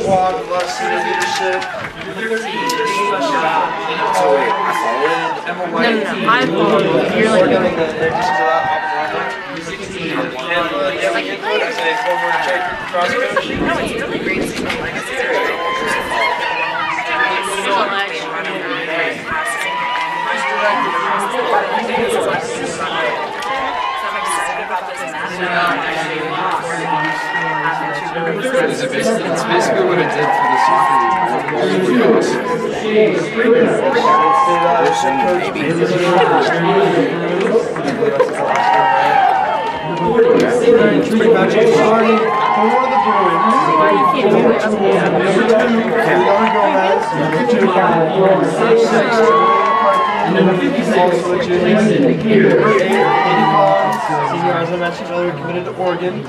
squad with a lot of senior leadership. So wait, Emma White. No, I'm you're like getting the additions of that as a former cherry cross coach. no, it's really great to see my legacy. It's basically what I did for the seafood. Three matches starting for one of the Bruins. Also a junior. Senior, as I mentioned earlier, committed to Oregon.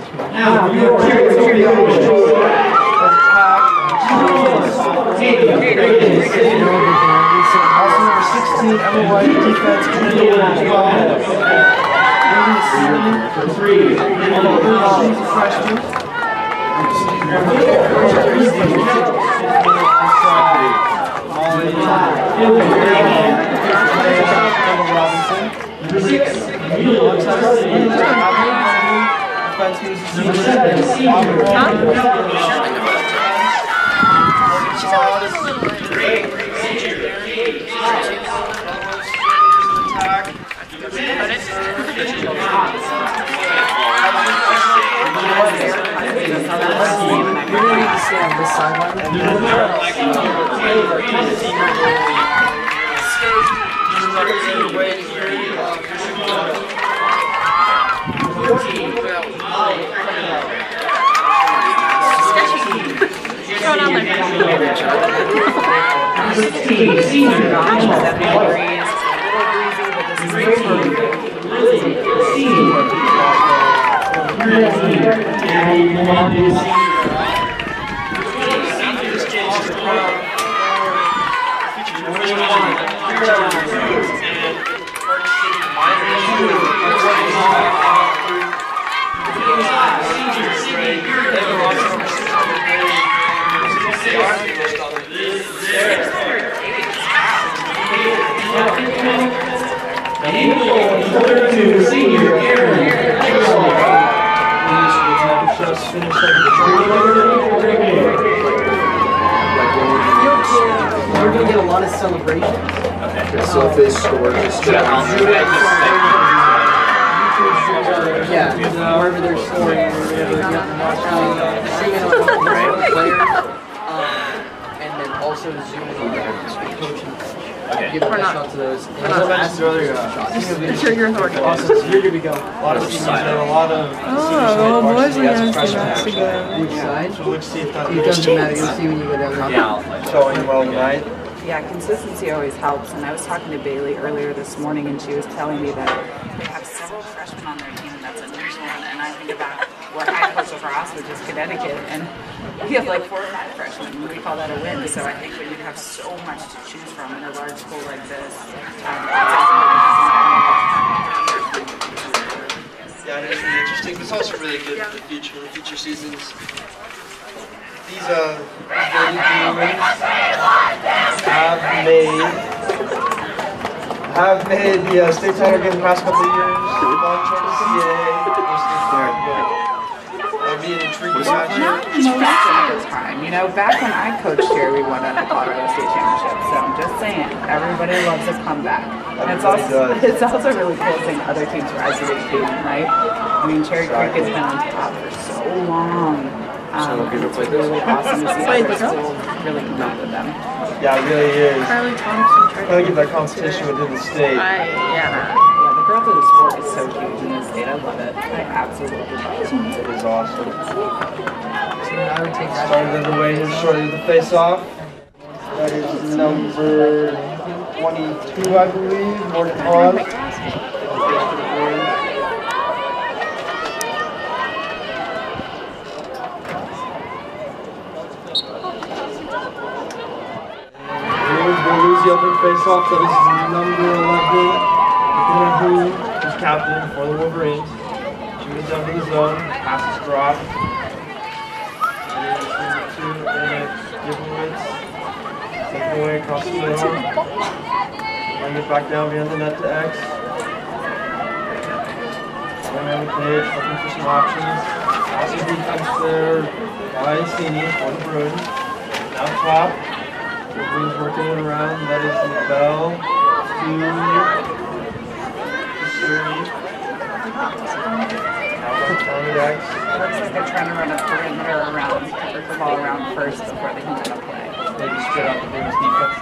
Also number 16, Emma White, defense, committed to Oregon as well. Freshman. We're going to get a lot of celebrations. Okay, so if they score, just yeah, wherever they're scoring, and then also zooming on their coaching. okay. Give a shot to those. As I mentioned earlier, Sure, you're authority. You're good to go. a lot of teams have a lot of boys and girls freshmen. Which side? So let's see if that It doesn't matter. You'll see when you go down there. Yeah, showing well tonight. Yeah, consistency always helps. And I was talking to Bailey earlier this morning, and she was telling me that they have several freshmen on their team, and that's unusual. And I think about where I coach across, which is Connecticut, and we have like 4 or 5 freshmen. We call that a win. So I think when you have so much to choose from in a large school like this, Yeah, it's really interesting. But it's also really good for the future seasons. These Bruins have made the state title game the past couple of years. Long-term CAA. That'll be an intriguing match. not most of the time. You know, back when I coached here, we won at the Colorado State Championship. So I'm just saying, everybody loves a comeback. And it's also really cool seeing other teams rise to the occasion, right? I mean, Cherry Creek has been on top for so long. It's really awesome to see other schools really compete with them. Yeah, it really is. Carly Thompson tried Trying to get that competition within the state. yeah. Yeah, the growth of the sport is so huge in this state. I love it. I absolutely love it. It is awesome. So I would take that. Started underway here shortly with the face-off. That is number 22, I believe, Morgan on. The open face-off, that is number 11, who is captain for the Wolverines. Shooting down to the zone, passes drop. And Gibbowitz. Taking away across the middle. Bring it back down behind the net to X. Going around the page, looking for some options. Awesome defense there by Sini for the Bruins. Now top. The Bruins working it around. That is LaBelle to Suri. Now back down to X. It looks like they're trying to run a perimeter around, work the ball around first before they can get a play. Maybe straight out the Bruins defense.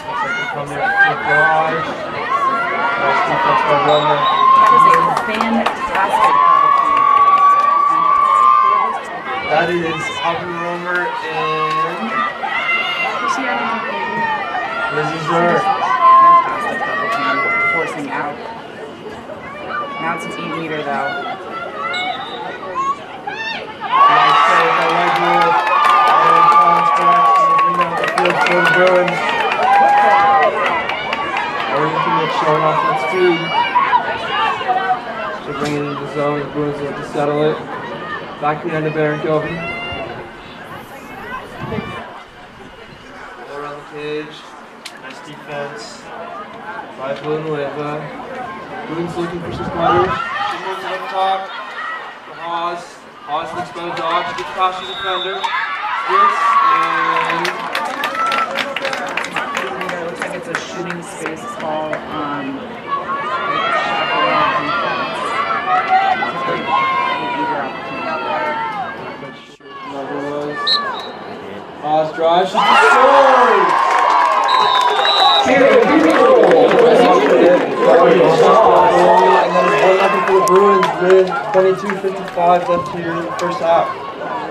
Looks like they're coming up to garage. Nice defense by Romer. That is a fantastic double team. That is Alvin Romer and Lizzie Zur. Fantastic double team, forcing out. Now it's an 8-meter though. Nice save by Legwood. And Collins bring out the field for the Bruins. Everything that's showing off that speed. So bring it into the zone. The Bruins will have to settle it. Back behind the Baron Gilvin. All around the cage. Nice defense by Villanueva. Bruins looking for some splitters. She moves it up top. To Haas. Haas looks by the dodge. Gets past the defender. Splits and. It looks like it's a shooting space call on Chaparral defense. Haas drives. She scores! And then 1-0 for the Bruins with 22:55 left here in the first half. I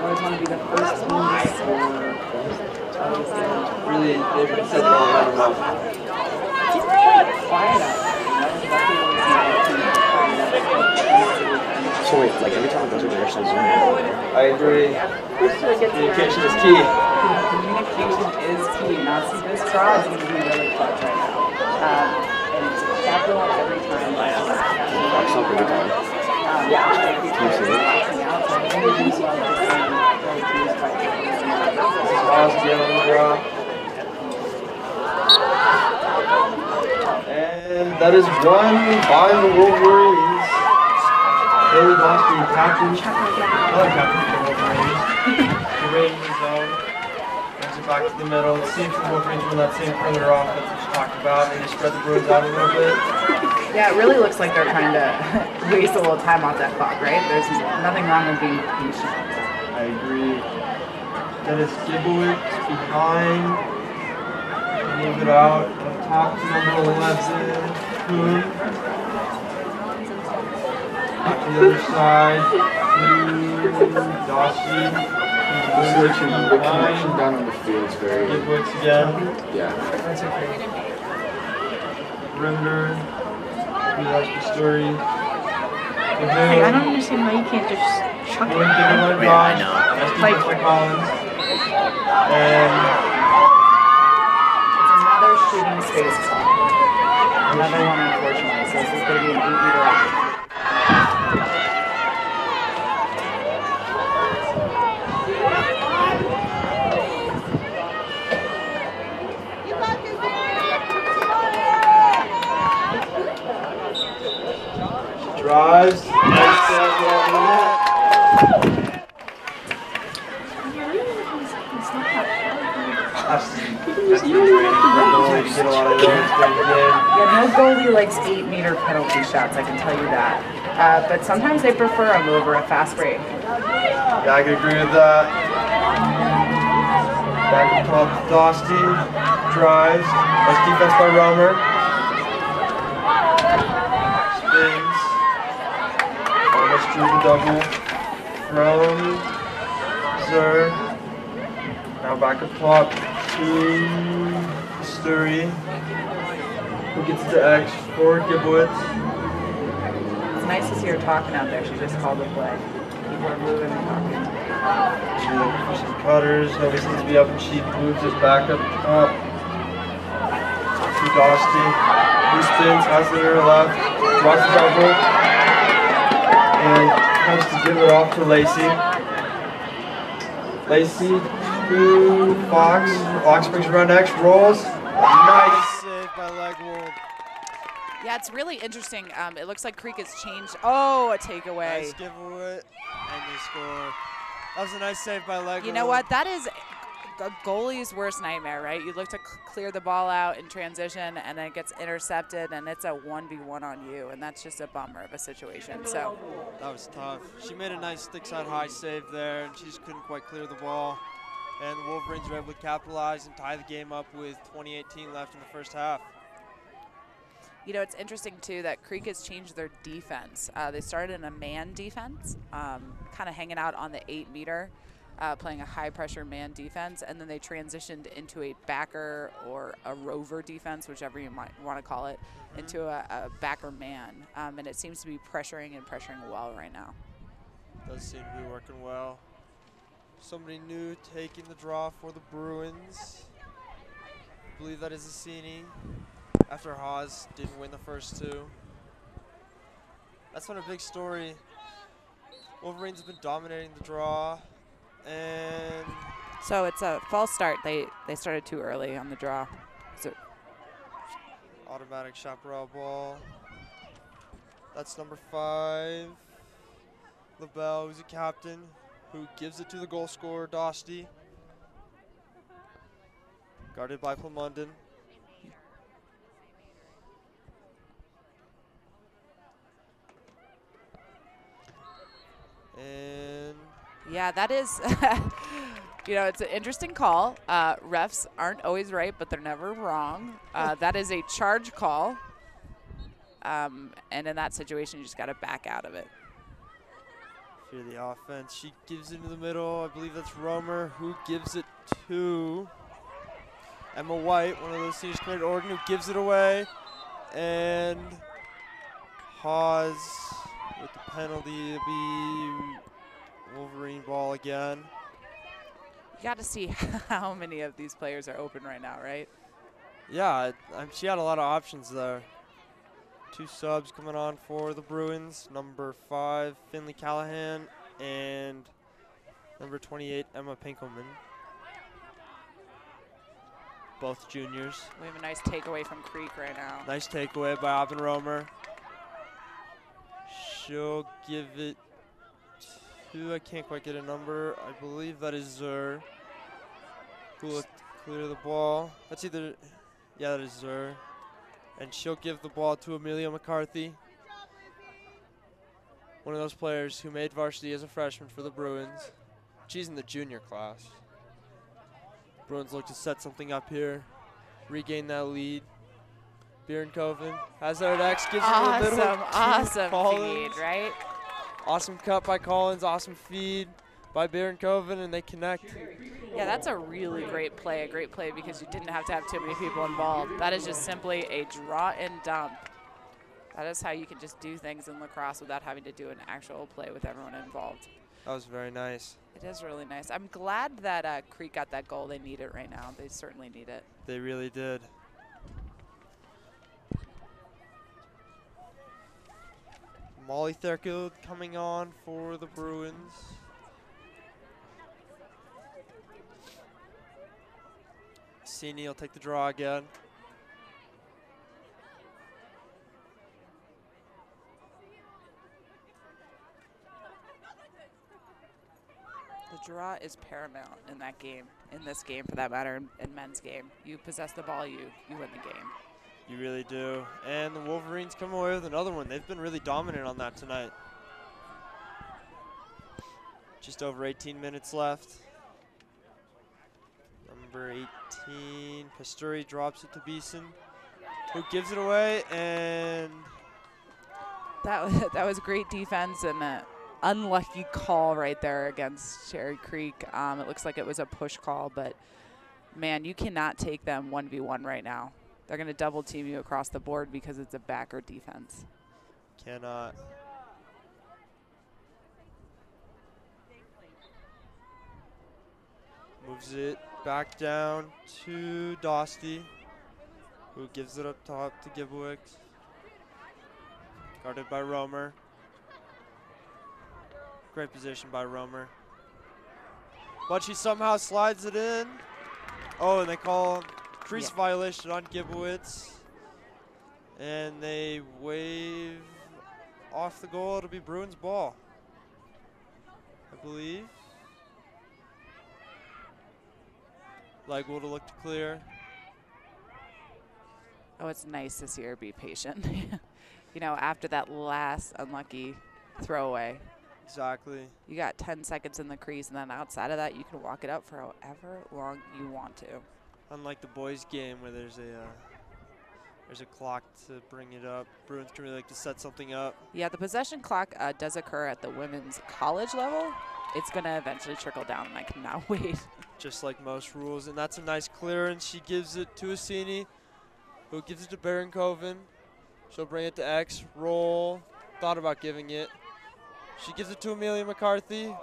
always want to be the first team to score. Really, they've been setting all that up. Quiet out there. So wait, like every time it goes over there, so zoom in. I agree. Communication is key. Communication is key. Now, see, this draw is going to be really clutch right now. And it's capital every time. That's not every time. Yeah. Can you see it? Haas again on the draw. And that is won by the Wolverines. Haley Boston, captain. Another captain for the Wolverines. Great in the zone. Brings it back to the middle. Let's see if the Wolverines run that same perimeter offense that you talked about. Maybe spread the Bruins out a little bit. Yeah, it really looks like they're trying to waste a little time off that clock, right? There's nothing wrong with being patient. I agree. That is Gibbowitz behind. Move it out. Top to number 11. Kuhn. Back to the other side. To Dossie. The connection down on the field is very. Gibbowitz again. Yeah. That's okay. Perimeter. That's the story. Like, I don't understand why you can't just chuck it. Yeah, I know. Nice defense by Collins. And It's another shooting space call. Another one, unfortunately. So this is going to be an 8-meter action. drives. Nice save over the net. Yeah, no goalie likes 8-meter penalty shots, I can tell you that. But sometimes they prefer them over a fast break. Yeah, I can agree with that. Back to top, Dosty drives. Nice defense by Romer. Spins. Almost drew the double from Zur. Now back up top to Sturry. Who gets to X for Gibbowitz. It's nice to see her talking out there. She just called the play. People are moving and talking. She's looking for some cutters. Nobody seems to be up, and she moves us back up top to Dosty. Who spins, has it to her left, draws the double, and tries to give it off to Lacey. Lacey to Fox. Fox brings around X, rolls. Nice save by Legwold. Yeah, it's really interesting. It looks like Creek has changed. Oh, a takeaway. Nice giveaway, and they score. That was a nice save by Legwold. You know what? That is a goalie's worst nightmare, right? You look to clear the ball out in transition, and then it gets intercepted, and it's a 1v1 on you, and that's just a bummer of a situation. So that was tough. She made a nice stick side high save there, and she just couldn't quite clear the ball. And the Wolverines were able to capitalize and tie the game up with 20:18 left in the first half. You know, it's interesting, too, that Creek has changed their defense. They started in a man defense, kind of hanging out on the 8-meter, playing a high-pressure man defense, and then they transitioned into a backer or a rover defense, whichever you might want to call it, into a backer man. And it seems to be pressuring well right now. Does seem to be working well. Somebody new taking the draw for the Bruins. I believe that is Assini. After Haas didn't win the first two. That's been a big story. Wolverines have been dominating the draw, and so it's a false start. They started too early on the draw. So automatic Chaparral ball. That's number 5. LaBelle, who's a captain, who gives it to the goal scorer, Dosty. Guarded by Plumondon. And yeah, that is, you know, it's an interesting call. Refs aren't always right, but they're never wrong. That is a charge call. And in that situation, you just got to back out of it. For the offense, she gives it into the middle. I believe that's Romer who gives it to Emma White, one of those seniors committed to Oregon, who gives it away. And Haas with the penalty. It'll be Wolverine ball again. You got to see how many of these players are open right now, right? Yeah, she had a lot of options there. 2 subs coming on for the Bruins. Number 5, Finley Callahan, and number 28, Emma Pinkelman. Both juniors. We have a nice takeaway from Creek right now. Nice takeaway by Aubin Romer. She'll give it to, I can't quite get a number. I believe that is Zur. Who will clear the ball. That's either, yeah, that is Zur. And she'll give the ball to Amelia McCarthy. One of those players who made varsity as a freshman for the Bruins. She's in the junior class. Bruins look to set something up here. Regain that lead. Bierenkoven has that at X, gives it a little bit. Awesome feed, right? Awesome cut by Collins, awesome feed by Bierenkoven, and they connect. Yeah, that's a really great play because you didn't have to have too many people involved. That is just simply a draw and dump. That is how you can just do things in lacrosse without having to do an actual play with everyone involved. That was very nice. It is really nice. I'm glad that Creek got that goal. They need it right now. They certainly need it. They really did. Molly Thurkill coming on for the Bruins. Sini will take the draw again. The draw is paramount in that game, in this game for that matter, in men's game. You possess the ball, you win the game. You really do. And the Wolverines come away with another one. They've been really dominant on that tonight. Just over 18 minutes left. Number 18, Pasturi drops it to Beeson, who gives it away, and that was great defense and an unlucky call right there against Cherry Creek. It looks like it was a push call, but man, you cannot take them 1v1 right now. They're going to double team you across the board because it's a backer defense. Cannot. Moves it back down to Dosty, who gives it up top to Gibbowicz. Guarded by Romer. Great position by Romer. but she somehow slides it in. Oh, and they call crease violation on Gibowitz. And they wave off the goal. It'll be Bruins ball, I believe. Legwood will look to clear. Oh, it's nice to see her be patient. You know, after that last unlucky throwaway. Exactly. You got 10 seconds in the crease, and then outside of that, you can walk it up for however long you want to. Unlike the boys' game where there's a clock to bring it up, Bruins can really like to set something up. Yeah, the possession clock does occur at the women's college level. It's going to eventually trickle down, and I cannot wait. Just like most rules, and that's a nice clearance. She gives it to Assini, who gives it to Barankoven. She'll bring it to X, roll, thought about giving it. She gives it to Amelia McCarthy.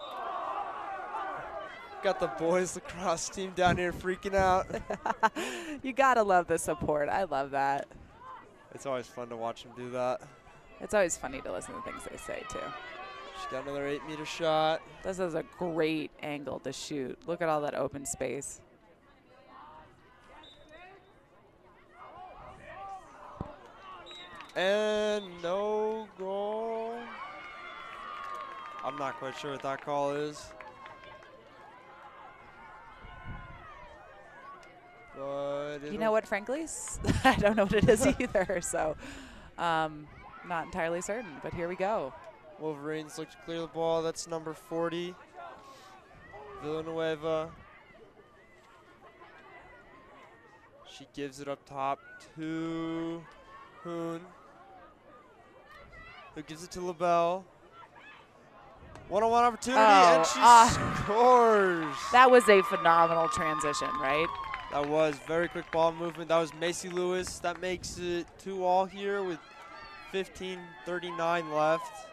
Got the boys lacrosse team down here freaking out. You got to love the support. I love that. It's always fun to watch them do that. It's always funny to listen to things they say, too. She's got another 8-meter shot. This is a great angle to shoot. Look at all that open space. And no goal. I'm not quite sure what that call is. But you know what, frankly? I don't know what it is either, so not entirely certain, but here we go. Wolverines look to clear the ball. That's number 40, Villanueva. She gives it up top to Hoon, who gives it to LaBelle. One-on-one opportunity, and she scores. That was a phenomenal transition, right? That was very quick ball movement. That was Macy Lewis. That makes it 2-2 here with 15:39 left.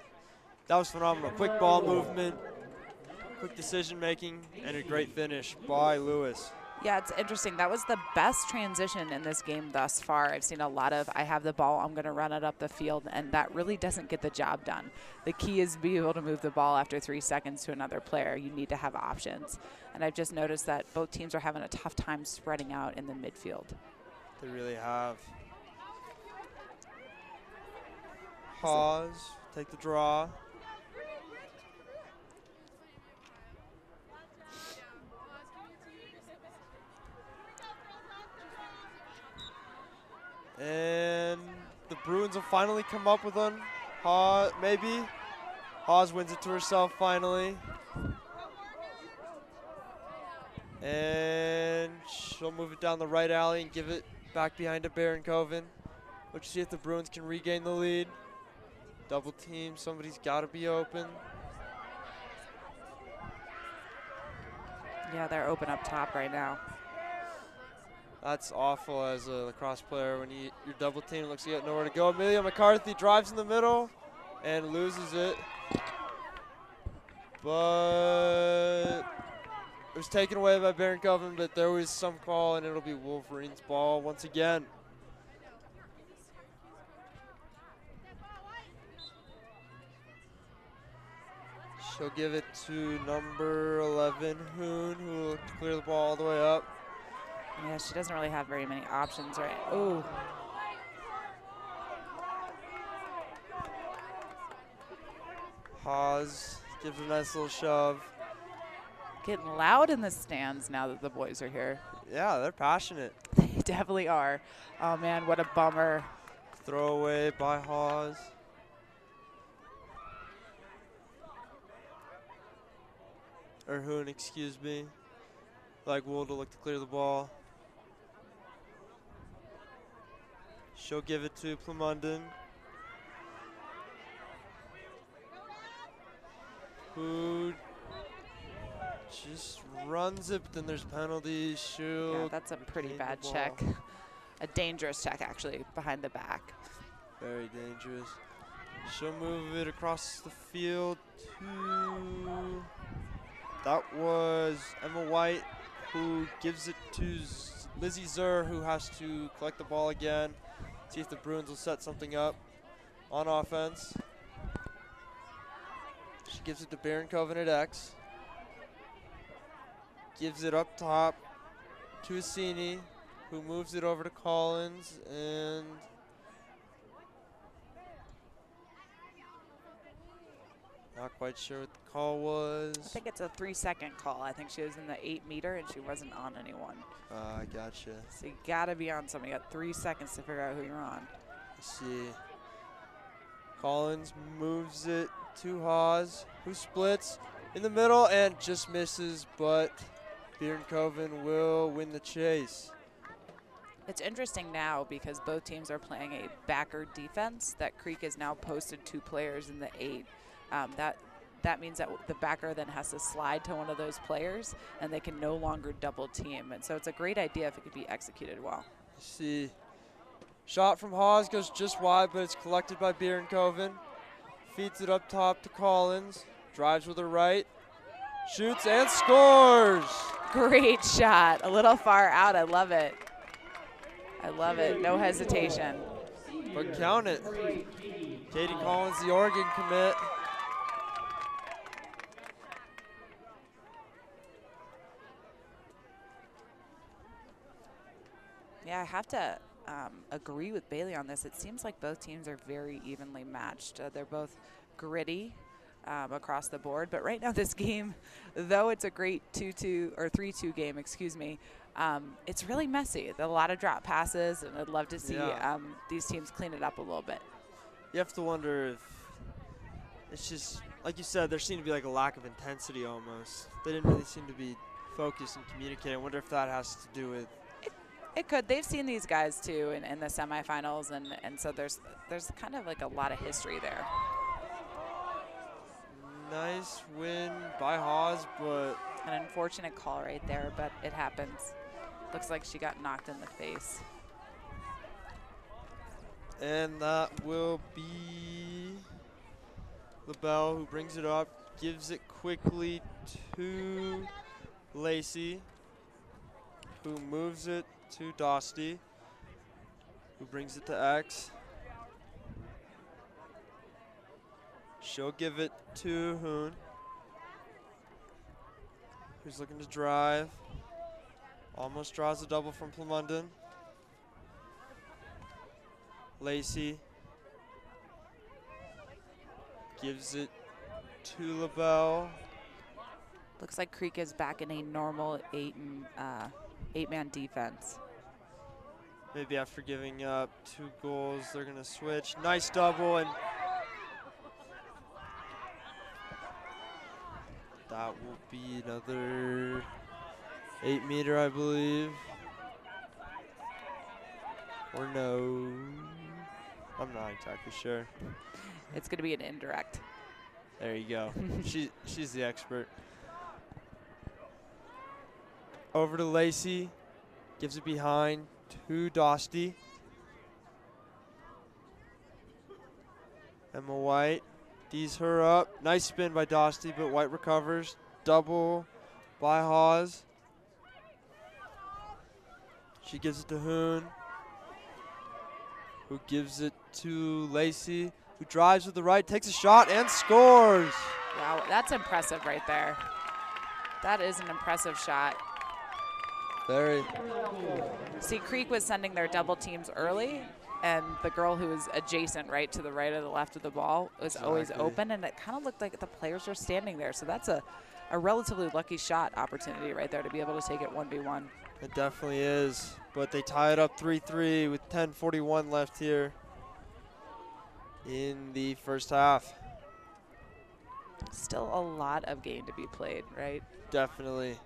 That was phenomenal. Quick ball movement, quick decision making, and a great finish by Lewis. Yeah, it's interesting. That was the best transition in this game thus far. I've seen a lot of, I have the ball, I'm going to run it up the field, and that really doesn't get the job done. The key is to be able to move the ball after 3 seconds to another player. You need to have options. And I've just noticed that both teams are having a tough time spreading out in the midfield. They really have. Hawes, take the draw. And the Bruins will finally come up with one. Hawes, maybe. Hawes wins it to herself finally. And she'll move it down the right alley and give it back behind to Barankoven. Let's see if the Bruins can regain the lead. Double team, somebody's got to be open. Yeah, they're open up top right now. That's awful as a lacrosse player when you're double team. Looks like you got nowhere to go. Amelia McCarthy drives in the middle and loses it. But it was taken away by Barankoven, but there was some call, and it'll be Wolverines' ball once again. She'll give it to number 11, Hoon, who will clear the ball all the way up. Yeah, she doesn't really have very many options, right? Oh. Hawes gives a nice little shove. Getting loud in the stands now that the boys are here. Yeah, they're passionate. They definitely are. Oh, man, what a bummer. Throwaway by Hawes. Or Hoon, excuse me. Like Wool to look to clear the ball. She'll give it to Plumondon, who just runs it, but then there's penalties. Yeah, that's a pretty bad check. A dangerous check, actually, behind the back. Very dangerous. She'll move it across the field to, that was Emma White, who gives it to Lizzie Zur, who has to collect the ball again. See if the Bruins will set something up on offense. She gives it to Barankoven at X. gives it up top to Assini, who moves it over to Collins, and not quite sure what the call was. I think it's a 3-second call. I think she was in the 8-meter and she wasn't on anyone. I gotcha. So you gotta be on something. You got 3 seconds to figure out who you're on. Let's see. Collins moves it to Haas, who splits in the middle and just misses, but Bierenkoven will win the chase. It's interesting now because both teams are playing a backer defense. That Creek has now posted 2 players in the 8. That means that the backer then has to slide to one of those players, and they can no longer double team. And so it's a great idea if it could be executed well. See, shot from Haas goes just wide, but it's collected by Bierenkoven. Feeds it up top to Collins. Drives with her right. Shoots and scores. Great shot. A little far out. I love it. I love it. No hesitation. But count it. Katie Collins, the Oregon commit. Yeah, I have to agree with Bailey on this. It seems like both teams are very evenly matched. They're both gritty across the board. But right now this game, though it's a great 2-2 or 3-2 game, excuse me, it's really messy. There are a lot of drop passes, and I'd love to see these teams clean it up a little bit. You have to wonder if it's just, like you said, there seemed to be like a lack of intensity almost. They didn't really seem to be focused and communicating. I wonder if that has to do with. It could. They've seen these guys too in the semifinals, and so there's kind of like a lot of history there. Nice win by Haas, but An unfortunate call right there, but it happens. Looks like she got knocked in the face. and that will be LaBelle who brings it up, gives it quickly to Lacey, who moves it to Dosty, who brings it to X. She'll give it to Hoon, who's looking to drive. Almost draws a double from Plumondon. Lacey gives it to LaBelle. Looks like Creek is back in a normal eight-man defense. Maybe after giving up 2 goals, they're gonna switch. Nice double, and that will be another 8-meter, I believe. Or no, I'm not exactly sure. It's gonna be an indirect. There you go. She's the expert. Over to Lacey, gives it behind to Dosty. Emma White D's her up. Nice spin by Dosty, but White recovers. Double by Hawes. She gives it to Hoon, who gives it to Lacey, who drives with the right, takes a shot, and scores. Wow, that's impressive right there. That is an impressive shot. Very. See, Creek was sending their double teams early, and the girl who was adjacent right to the right or the left of the ball was always open, and it kind of looked like the players were standing there. So that's a relatively lucky shot opportunity right there to be able to take it 1v1. It definitely is, but they tie it up 3-3 with 10:41 left here in the first half. Still a lot of game to be played, right? Definitely.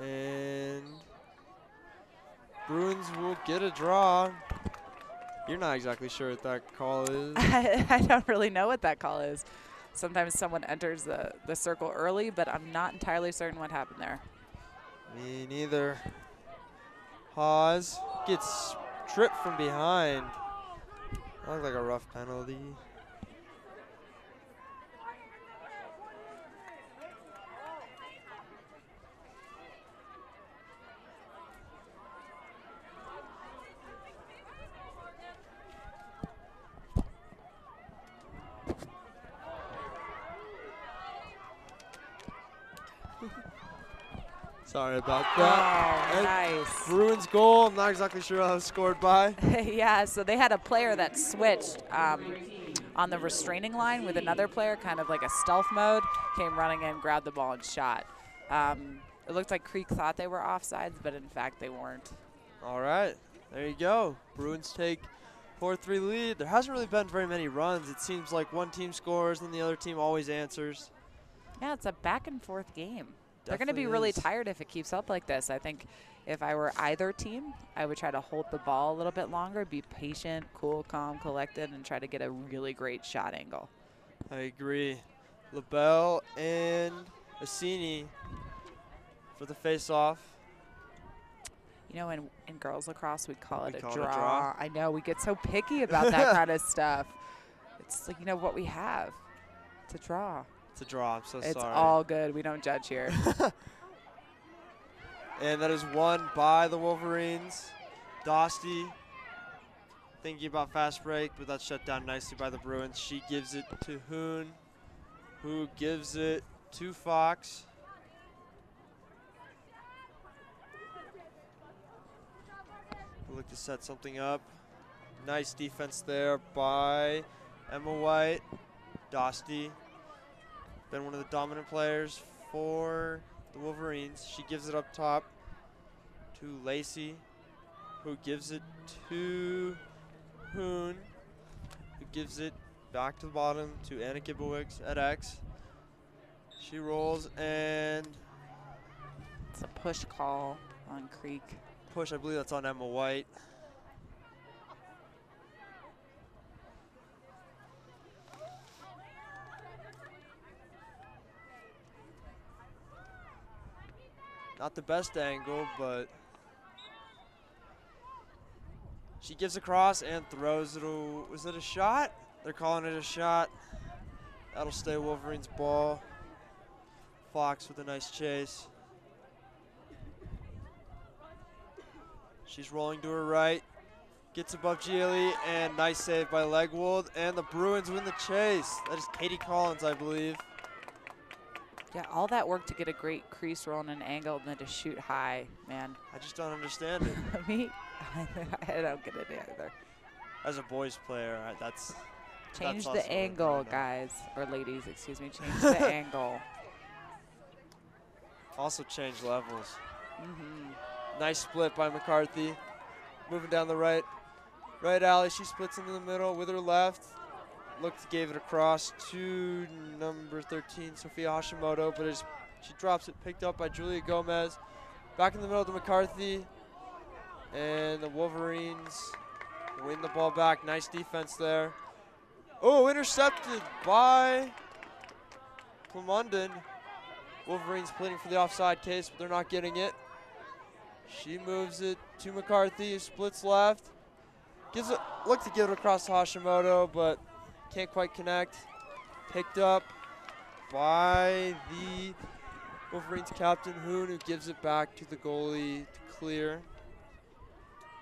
And Bruins will get a draw. You're not exactly sure what that call is. I don't really know what that call is. Sometimes someone enters the circle early, but I'm not entirely certain what happened there. Me neither. Hawes gets tripped from behind. That looked like a rough penalty. Sorry about that. Oh, And nice. Bruins goal. I'm not exactly sure how it was scored by. Yeah, so they had a player that switched on the restraining line with another player, kind of like a stealth mode, came running in, grabbed the ball, and shot. It looked like Creek thought they were offsides, but in fact they weren't. All right, there you go. Bruins take 4-3 lead. There hasn't really been very many runs. It seems like one team scores and the other team always answers. Yeah, it's a back-and-forth game. They're going to be Definitely really is. tired if it keeps up like this. I think if I were either team, I would try to hold the ball a little bit longer, be patient, cool, calm, collected, and try to get a really great shot angle. I agree. LaBelle and Assini for the face-off. You know, in girls lacrosse, we call it a call it a draw. draw. I know, we get so picky about that kind of stuff. It's like, you know, what we have. It's a draw. It's a draw. I'm so It's sorry. all good. We don't judge here. And that is won by the Wolverines. Dosty thinking about fast break, but that's shut down nicely by the Bruins. She gives it to Hoon, who gives it to Fox. We'll look to set something up. Nice defense there by Emma White. Dosty, been one of the dominant players for the Wolverines. She gives it up top to Lacey, who gives it to Hoon, who gives it back to the bottom to Anna Gibowicz at X. She rolls and It's a push call on Creek. push. I believe that's on Emma White. Not the best angle, but she gives a cross and throws it. Was it a shot? They're calling it a shot. That'll stay Wolverine's ball. Fox with a nice chase. She's rolling to her right. Gets above Gieli, and nice save by Legwold. And the Bruins win the chase. That is Katie Collins, I believe. Yeah, all that work to get a great crease roll and an angle and then to shoot high, man. I just don't understand it. Me, I don't get it either. As a boys player, that's Change also the what angle, I know. guys, or ladies, excuse me. Change the angle. Also change levels. Nice split by McCarthy. Moving down the right alley. She splits into the middle with her left. Looked, gave it across to number 13, Sophia Hashimoto, but she drops it, picked up by Julia Gomez. Back in the middle to McCarthy. And the Wolverines win the ball back. Nice defense there. Oh, intercepted by Clemunden. Wolverines pleading for the offside case, but they're not getting it. She moves it to McCarthy, who splits left. Looked to give it across to Hashimoto, but can't quite connect. Picked up by the Wolverines captain, Hoon, who gives it back to the goalie to clear.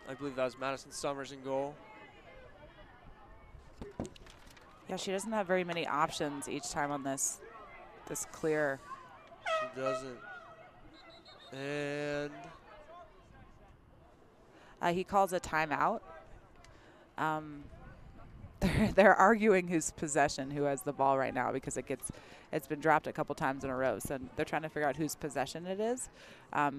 I believe that was Madison Summers in goal. Yeah, she doesn't have very many options each time on this clear. She doesn't. And He calls a timeout. They're arguing whose possession, who has the ball right now, because it's been dropped a couple times in a row. So they're trying to figure out whose possession it is.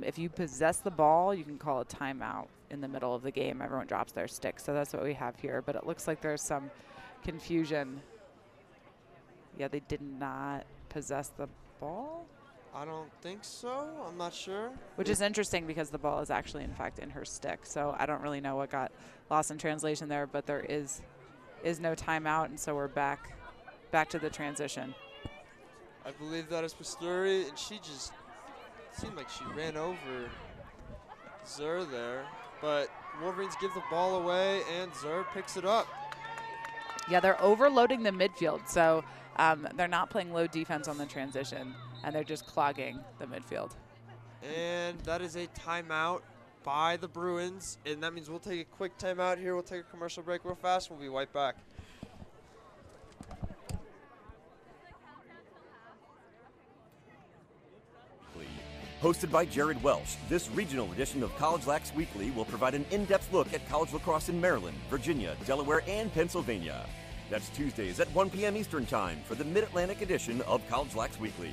If you possess the ball, you can call a timeout in the middle of the game. Everyone drops their stick. So that's what we have here. But it looks like there's some confusion. Yeah, they did not possess the ball. I don't think so. I'm not sure. Which is interesting because the ball is actually, in fact, in her stick. So I don't really know what got lost in translation there, but there is no timeout, and so we're back to the transition. I believe that is Pasturi, and she just seemed like she ran over Zur there. But Wolverines give the ball away, and Zur picks it up. Yeah, they're overloading the midfield, so they're not playing low defense on the transition, and they're just clogging the midfield. And that is a timeout by the Bruins, and that means we'll take a quick timeout here. We'll take a commercial break real fast. We'll be right back. Hosted by Jared Welsh, this regional edition of College Lax Weekly will provide an in-depth look at college lacrosse in Maryland, Virginia, Delaware, and Pennsylvania. That's Tuesdays at 1 p.m. Eastern Time for the Mid-Atlantic edition of College Lax Weekly.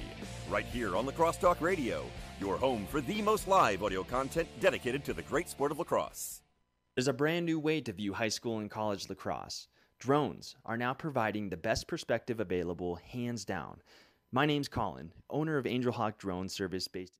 Right here on Lacrosse Talk Radio, your home for the most live audio content dedicated to the great sport of lacrosse. There's a brand new way to view high school and college lacrosse. Drones are now providing the best perspective available, hands down. My name's Colin, owner of Angel Hawk Drone Service based.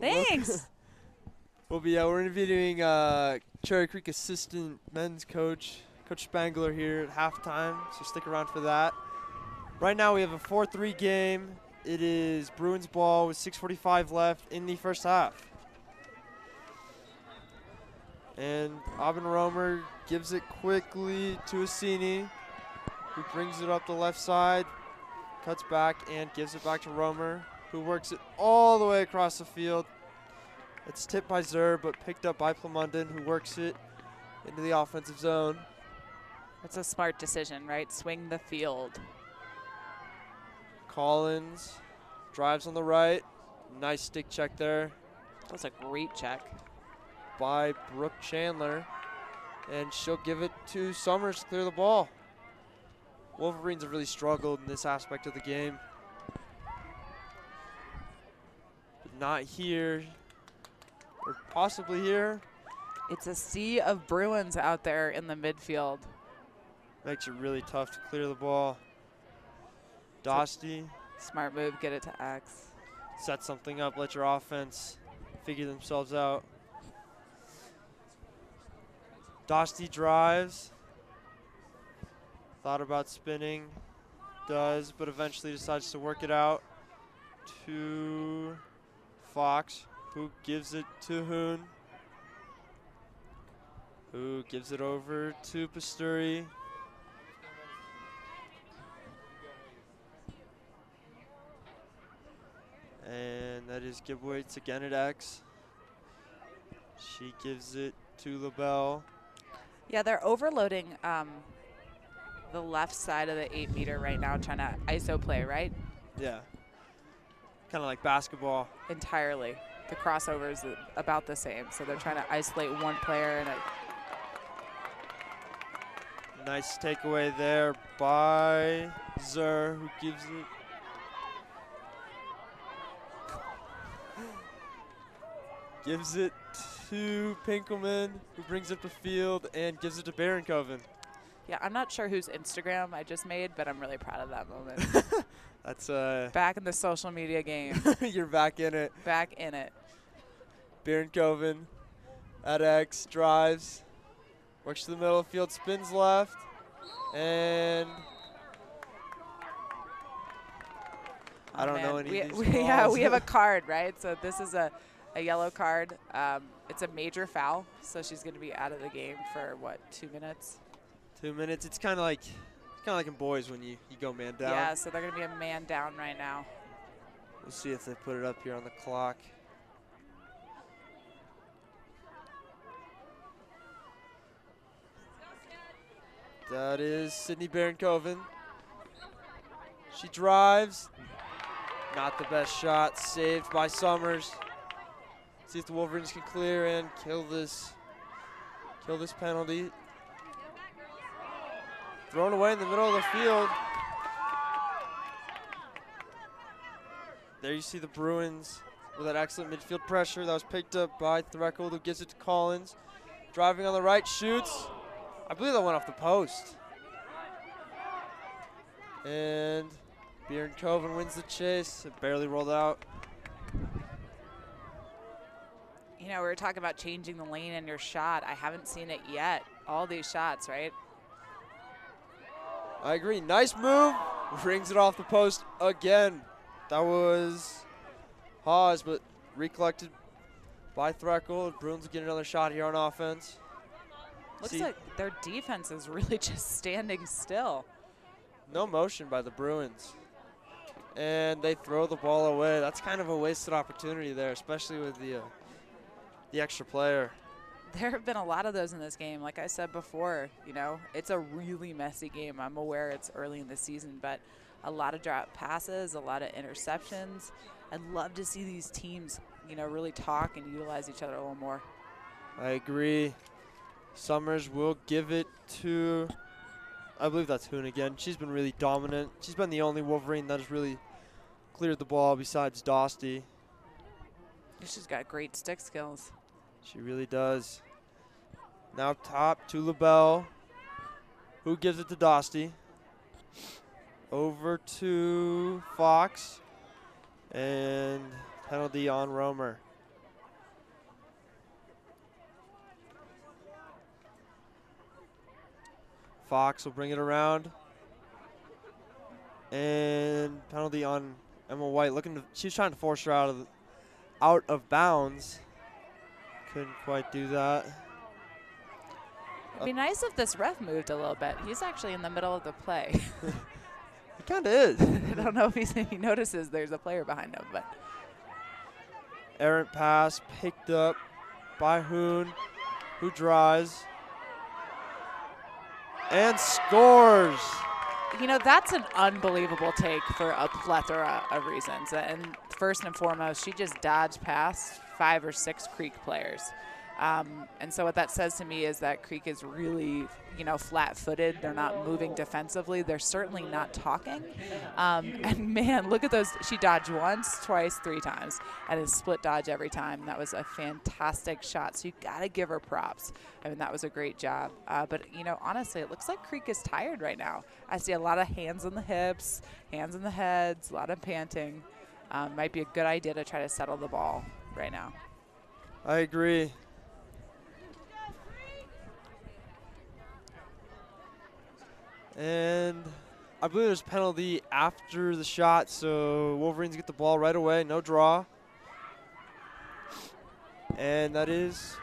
Thanks. We're interviewing Cherry Creek assistant men's coach, Coach Spangler here at halftime, so stick around for that. Right now we have a 4-3 game. It is Bruins ball with 6:45 left in the first half. And Aubin Romer gives it quickly to Assini, who brings it up the left side, cuts back and gives it back to Romer, who works it all the way across the field. It's tipped by Zer, but picked up by Plumunden, who works it into the offensive zone. It's a smart decision, right? Swing the field. Collins drives on the right. Nice stick check there That's a great check. by Brooke Chandler. And she'll give it to Summers to clear the ball. Wolverines have really struggled in this aspect of the game. But not here. Or possibly here. It's a sea of Bruins out there in the midfield. Makes it really tough to clear the ball. Dosty Smart move, get it to X. set something up, let your offense figure themselves out. Dosty drives. Thought about spinning. Does, but eventually decides to work it out to Fox, who gives it to Hoon, who gives it over to Pasturi. And that is Gibwaits again at X. She gives it to LaBelle. Yeah, they're overloading the left side of the 8-meter right now, trying to ISO play, right? Yeah. Kind of like basketball. Entirely. The crossover is about the same, so they're trying to isolate one player. And Nice takeaway there by Zer, who gives it. Gives it to Pinkelman, who brings it to field and gives it to Baroncoven. yeah, I'm not sure whose Instagram I just made, but I'm really proud of that moment. That's Back in the social media game. you're back in it. Back in it. Baroncoven at X drives, works to the middle of the field, spins left, and I don't know any of these yeah, calls. we have a card, right? So this is a yellow card. It's a major foul, so she's going to be out of the game for, what, 2 minutes? 2 minutes. It's kind of kind of like in boys when you go man down. Yeah, so they're going to be a man down right now. We'll see if they put it up here on the clock. That is Sydney Baron-Coven. She drives. Not the best shot. Saved by Summers. See if the Wolverines can clear and kill this penalty. Thrown away in the middle of the field. There you see the Bruins with that excellent midfield pressure. That was picked up by Threckle, who gives it to Collins. Driving on the right, shoots. I believe that went off the post. And Baron-Coven wins the chase. It barely rolled out. You know, we were talking about changing the lane in your shot. I haven't seen it yet. All these shots, right? I agree. Nice move. Rings it off the post again. That was Hawes, but recollected by Threckle. Bruins will get another shot here on offense. Looks like their defense is really just standing still. No motion by the Bruins. And they throw the ball away. That's kind of a wasted opportunity there, especially with the extra player. There have been a lot of those in this game. Like I said before, you know, it's a really messy game. I'm aware it's early in the season, but a lot of drop passes, a lot of interceptions. I'd love to see these teams, you know, really talk and utilize each other a little more. I agree. Summers will give it to, I believe that's Hoon again. She's been really dominant. She's been the only Wolverine that has really cleared the ball besides Dosty. She's got great stick skills. She really does. Now top to LaBelle, who gives it to Dosty. Over to Fox, and penalty on Romer. Fox will bring it around. And penalty on Emma White. She was trying to force her out of bounds. Couldn't quite do that. It'd be nice if this ref moved a little bit. He's actually in the middle of the play. He kind of is. I don't know if he notices there's a player behind him, but. Errant pass picked up by Hoon, who drives and scores. You know, that's an unbelievable take for a plethora of reasons. And first and foremost, she just dodged past 5 or 6 Creek players. And so what that says to me is that Creek is really, you know, flat-footed. They're not moving defensively. They're certainly not talking. And, man, look at those. She dodged once, twice, 3 times, and a split dodge every time. That was a fantastic shot. So you got to give her props. I mean, that was a great job. But, you know, honestly, it looks like Creek is tired right now. I see a lot of hands on the hips, hands on the heads, a lot of panting. Might be a good idea to try to settle the ball right now. I agree. And I believe there's a penalty after the shot, so Wolverines get the ball right away, no draw. And that is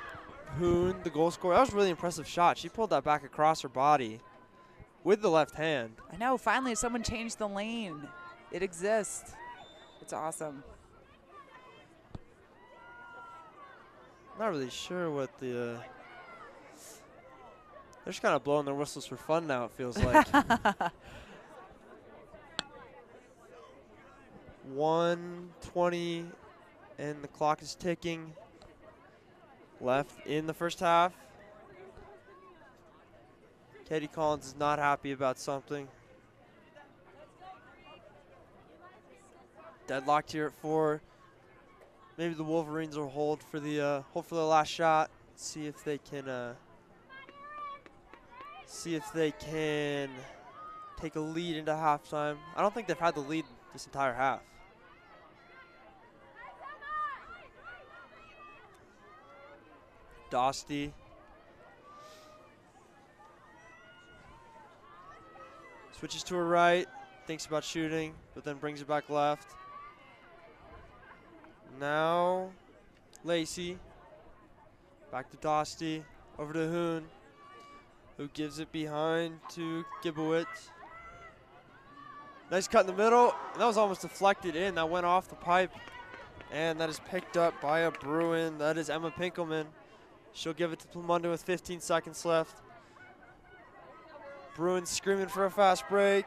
Hoon, the goal scorer. That was a really impressive shot. She pulled that back across her body with the left hand. I know, finally someone changed the lane. It exists. It's awesome. Not really sure what the... They're just kind of blowing their whistles for fun now, it feels like. 1:20, and the clock is ticking. Left in the first half. Katie Collins is not happy about something. Deadlocked here at 4. Maybe the Wolverines will hold for the last shot. See if they can. See if they can take a lead into halftime. I don't think they've had the lead this entire half. Dosty. Switches to her right, thinks about shooting, but then brings it back left. Now, Lacey. Back to Dosty, over to Hoon, who gives it behind to Gibowitz. Nice cut in the middle. That was almost deflected in. That went off the pipe. And that is picked up by a Bruin. That is Emma Pinkelman. She'll give it to Plumonda with 15 seconds left. Bruins screaming for a fast break.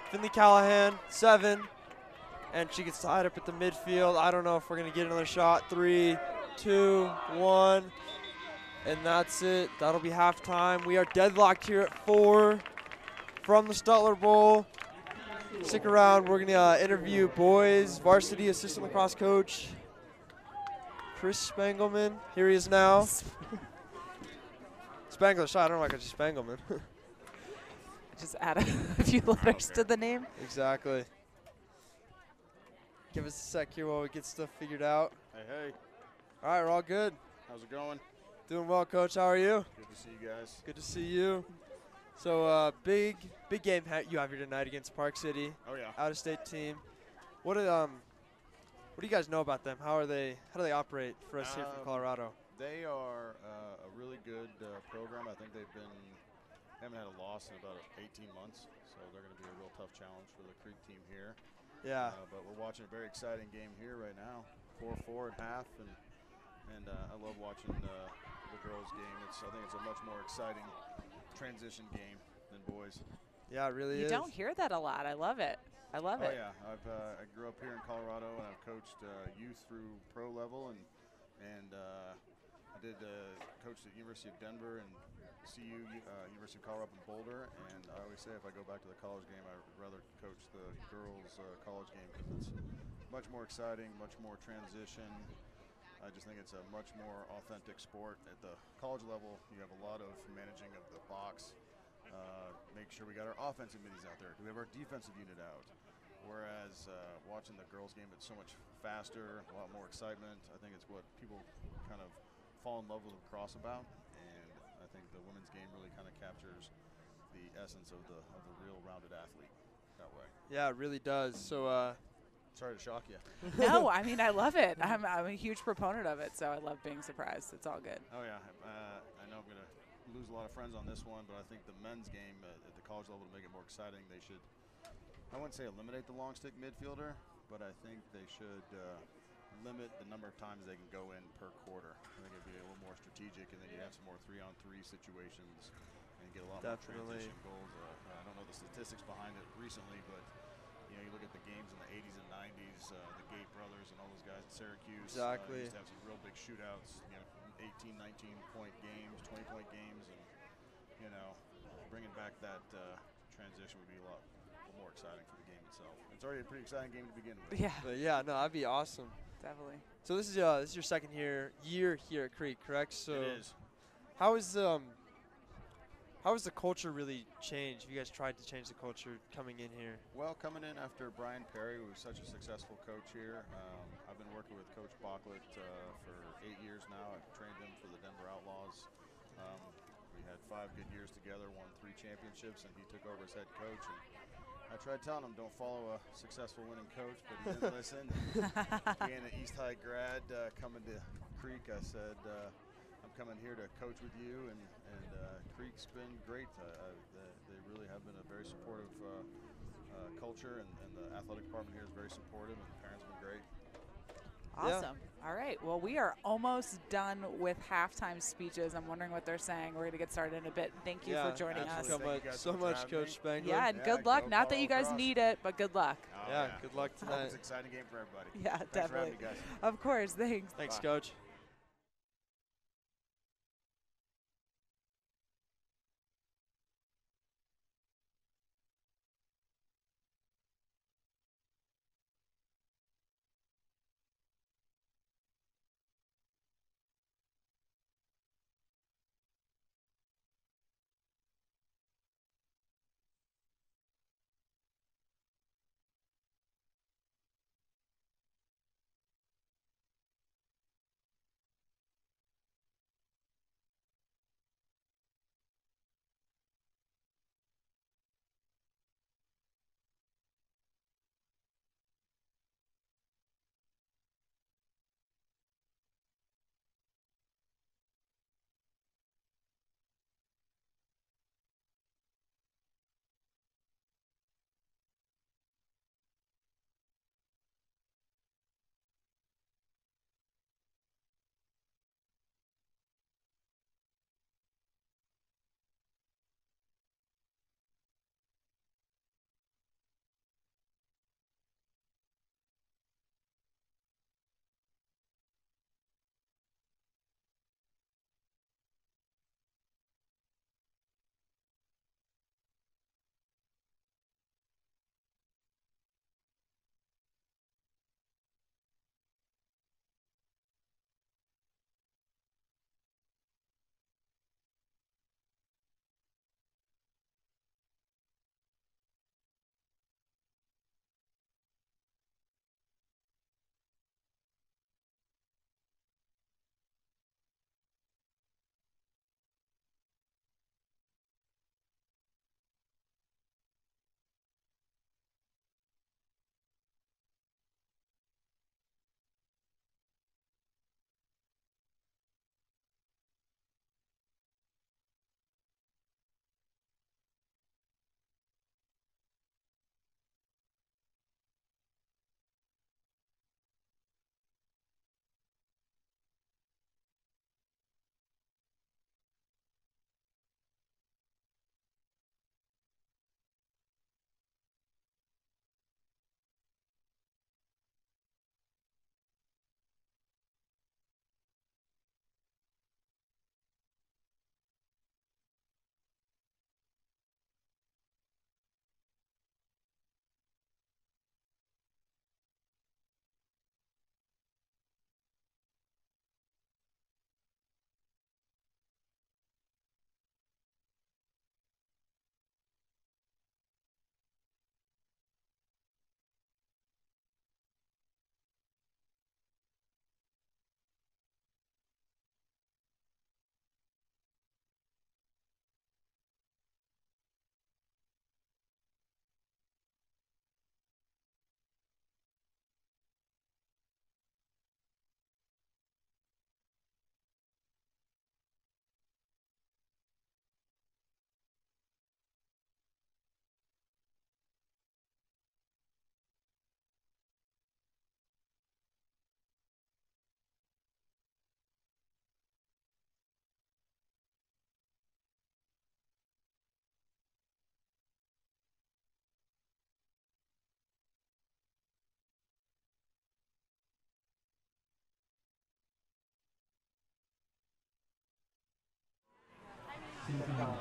Finley Callahan, 7. And she gets tied up at the midfield. I don't know if we're going to get another shot. 3, 2, 1. And that's it. That'll be halftime. We are deadlocked here at 4 from the Stutler Bowl. Stick around. We're going to interview boys varsity assistant lacrosse coach Chris Spangelman. Here he is now. Spangler shot. I don't know why I called you Spangelman. Just add a few letters to the name. Exactly. Give us a sec here while we get stuff figured out. Hey. All right, we're all good. How's it going? Doing well, Coach. How are you? Good to see you guys. Good to see you. So big game you have here tonight against Park City. Oh yeah. Out-of-state team. What do you guys know about them? How do they operate for us here from Colorado? They are a really good program. I think haven't had a loss in about 18 months, so they're going to be a real tough challenge for the Creek team here. Yeah. But we're watching a very exciting game here right now. 4-4 at half, and I love watching the girls' game. I think it's a much more exciting transition game than boys. Yeah, it really is. You don't hear that a lot. I love it. I love it. Oh yeah, I grew up here in Colorado, and I've coached youth through pro level, and I did coach at University of Denver and CU, University of Colorado in Boulder. And I always say if I go back to the college game, I'd rather coach the girls' college game because it's much more exciting, much more transition. I just think it's a much more authentic sport. At the college level, you have a lot of managing of the box. Make sure we got our offensive middies out there. Do we have our defensive unit out? Whereas watching the girls' game, it's so much faster, a lot more excitement. I think it's what people kind of fall in love with lacrosse about, and I think the women's game really kind of captures the essence of the real rounded athlete that way. Yeah, it really does. So. Sorry to shock you. No, I mean, I love it. I'm a huge proponent of it, so I love being surprised. It's all good. Oh, yeah. I know I'm going to lose a lot of friends on this one, but I think the men's game at the college level, to make it more exciting, they should, I wouldn't say eliminate the long stick midfielder, but I think they should limit the number of times they can go in per quarter. I think it'd be a little more strategic, and then you have some more 3-on-3 situations and get a lot more transition goals. I don't know the statistics behind it recently, but you look at the games in the 80s and 90s, the Gate brothers and all those guys at Syracuse. Exactly. Used to have some real big shootouts, 18, 19-point games, 20-point games, and bringing back that transition would be a lot more exciting for the game itself. It's already a pretty exciting game to begin with. Yeah. But yeah, no, that'd be awesome. Definitely. So this is your second year here at Creek, correct? So it is. How has the culture really changed? Have you guys tried to change the culture coming in here? Well, coming in after Brian Perry, who was such a successful coach here, I've been working with Coach Bachlet for 8 years now. I've trained him for the Denver Outlaws. We had 5 good years together, won 3 championships, and he took over as head coach. And I tried telling him, don't follow a successful winning coach, but he didn't listen. Being an East High grad coming to Creek, I said, I'm coming here to coach with you, and Creek's been great. They really have been a very supportive culture, and the athletic department here is very supportive, and the parents have been great. Awesome. Yeah. All right. Well, we are almost done with halftime speeches. I'm wondering what they're saying. We're going to get started in a bit. Thank you for joining us. Thank you so much, Coach Spangler. Yeah, and good luck. Not that you guys need it, but good luck. Oh, good luck tonight. It's an exciting game for everybody. Yeah, Thanks definitely. for having me, guys. Of course. Thanks. Thanks, Coach.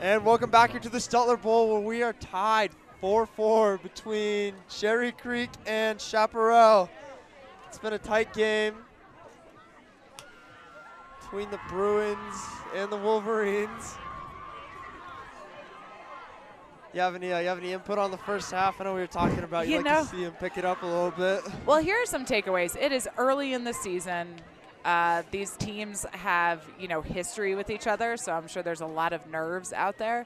And welcome back here to the Stutler Bowl, where we are tied 4-4 between Cherry Creek and Chaparral. It's been a tight game between the Bruins and the Wolverines. You have any input on the first half? I know we were talking about you'd like to see him pick it up a little bit. Well, here are some takeaways. It is early in the season. These teams have, history with each other, so I'm sure there's a lot of nerves out there.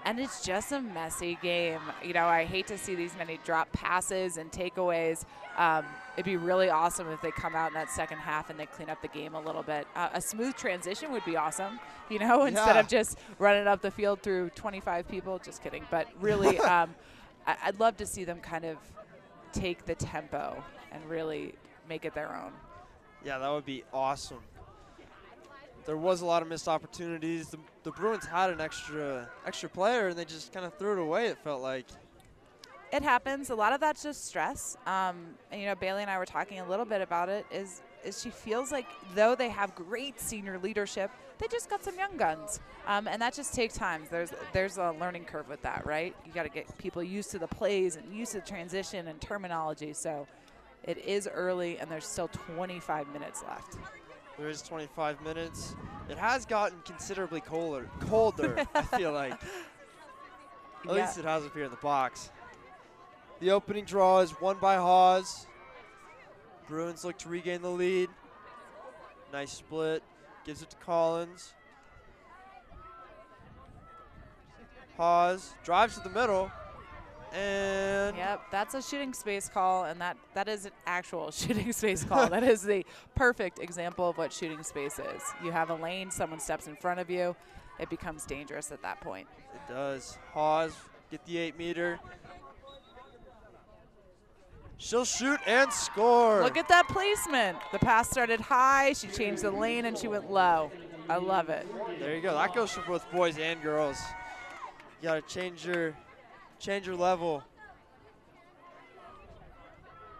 And it's just a messy game. I hate to see these many drop passes and takeaways. It'd be really awesome if they come out in that second half and they clean up the game a little bit. A smooth transition would be awesome, instead of just running up the field through 25 people. Just kidding. But really, I'd love to see them kind of take the tempo and really make it their own. Yeah, that would be awesome. There was a lot of missed opportunities. The Bruins had an extra player, and they just kind of threw it away, it felt like. It happens. A lot of that's just stress. Bailey and I were talking a little bit about it, is she feels like though they have great senior leadership, they just got some young guns. And that just takes time. There's a learning curve with that, right? You got to get people used to the plays and used to transition and terminology. So it is early, and there's still 25 minutes left. There is 25 minutes. It has gotten considerably colder, I feel like. At least it has up here in the box. The opening draw is won by Hawes. Bruins look to regain the lead. Nice split. Gives it to Collins. Hawes drives to the middle. And yep, that's a shooting space call, and that is an actual shooting space call. That is the perfect example of what shooting space is. You have a lane, someone steps in front of you, it becomes dangerous at that point. It does. Hawes get the 8-meter. She'll shoot and score. Look at that placement. The pass started high, she changed the lane, and she went low. I love it. There you go. That goes for both boys and girls. You got to change your level.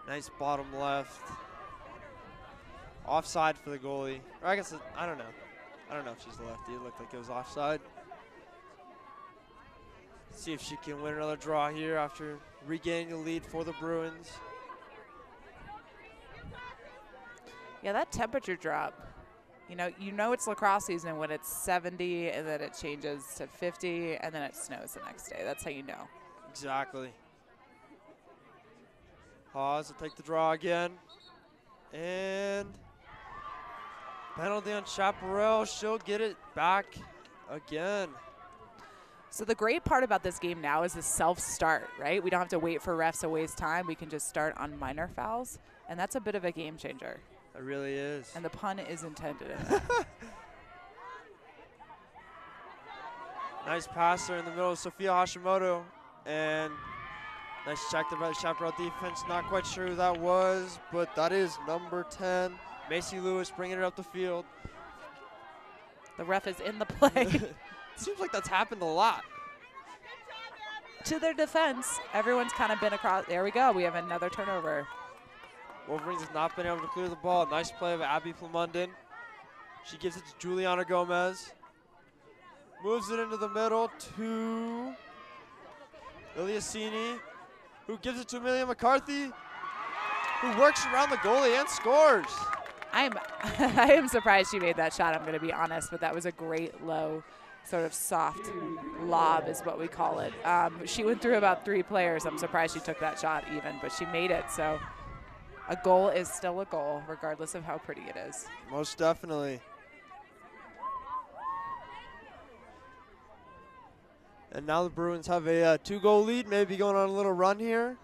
Nice bottom left. Offside for the goalie. Or I guess, I don't know. I don't know if she's lefty. It looked like it was offside. See if she can win another draw here after regaining the lead for the Bruins. Yeah, that temperature drop. You know it's lacrosse season when it's 70 and then it changes to 50 and then it snows the next day. That's how you know. Exactly. Hawes will take the draw again. And penalty on Chaparral. She'll get it back again. So the great part about this game now is the self-start, right? We don't have to wait for refs to waste time. We can just start on minor fouls, and that's a bit of a game changer. It really is. And the pun is intended in it. Nice passer in the middle of Sophia Hashimoto. And nice check there by the Chaparral defense. Not quite sure who that was, but that is number 10. Macy Lewis bringing it up the field. The ref is in the play. Seems like that's happened a lot. To their defense, everyone's kind of been across. There we go. We have another turnover. Wolverines has not been able to clear the ball. Nice play of Abby Flamunden. She gives it to Juliana Gomez. Moves it into the middle to Iliasini, who gives it to Amelia McCarthy, who works around the goalie and scores. I am surprised she made that shot, I'm going to be honest, but that was a great low, sort of soft lob is what we call it. She went through about 3 players. I'm surprised she took that shot even, but she made it. So a goal is still a goal, regardless of how pretty it is. Most definitely. And now the Bruins have a 2-goal lead, maybe going on a little run here.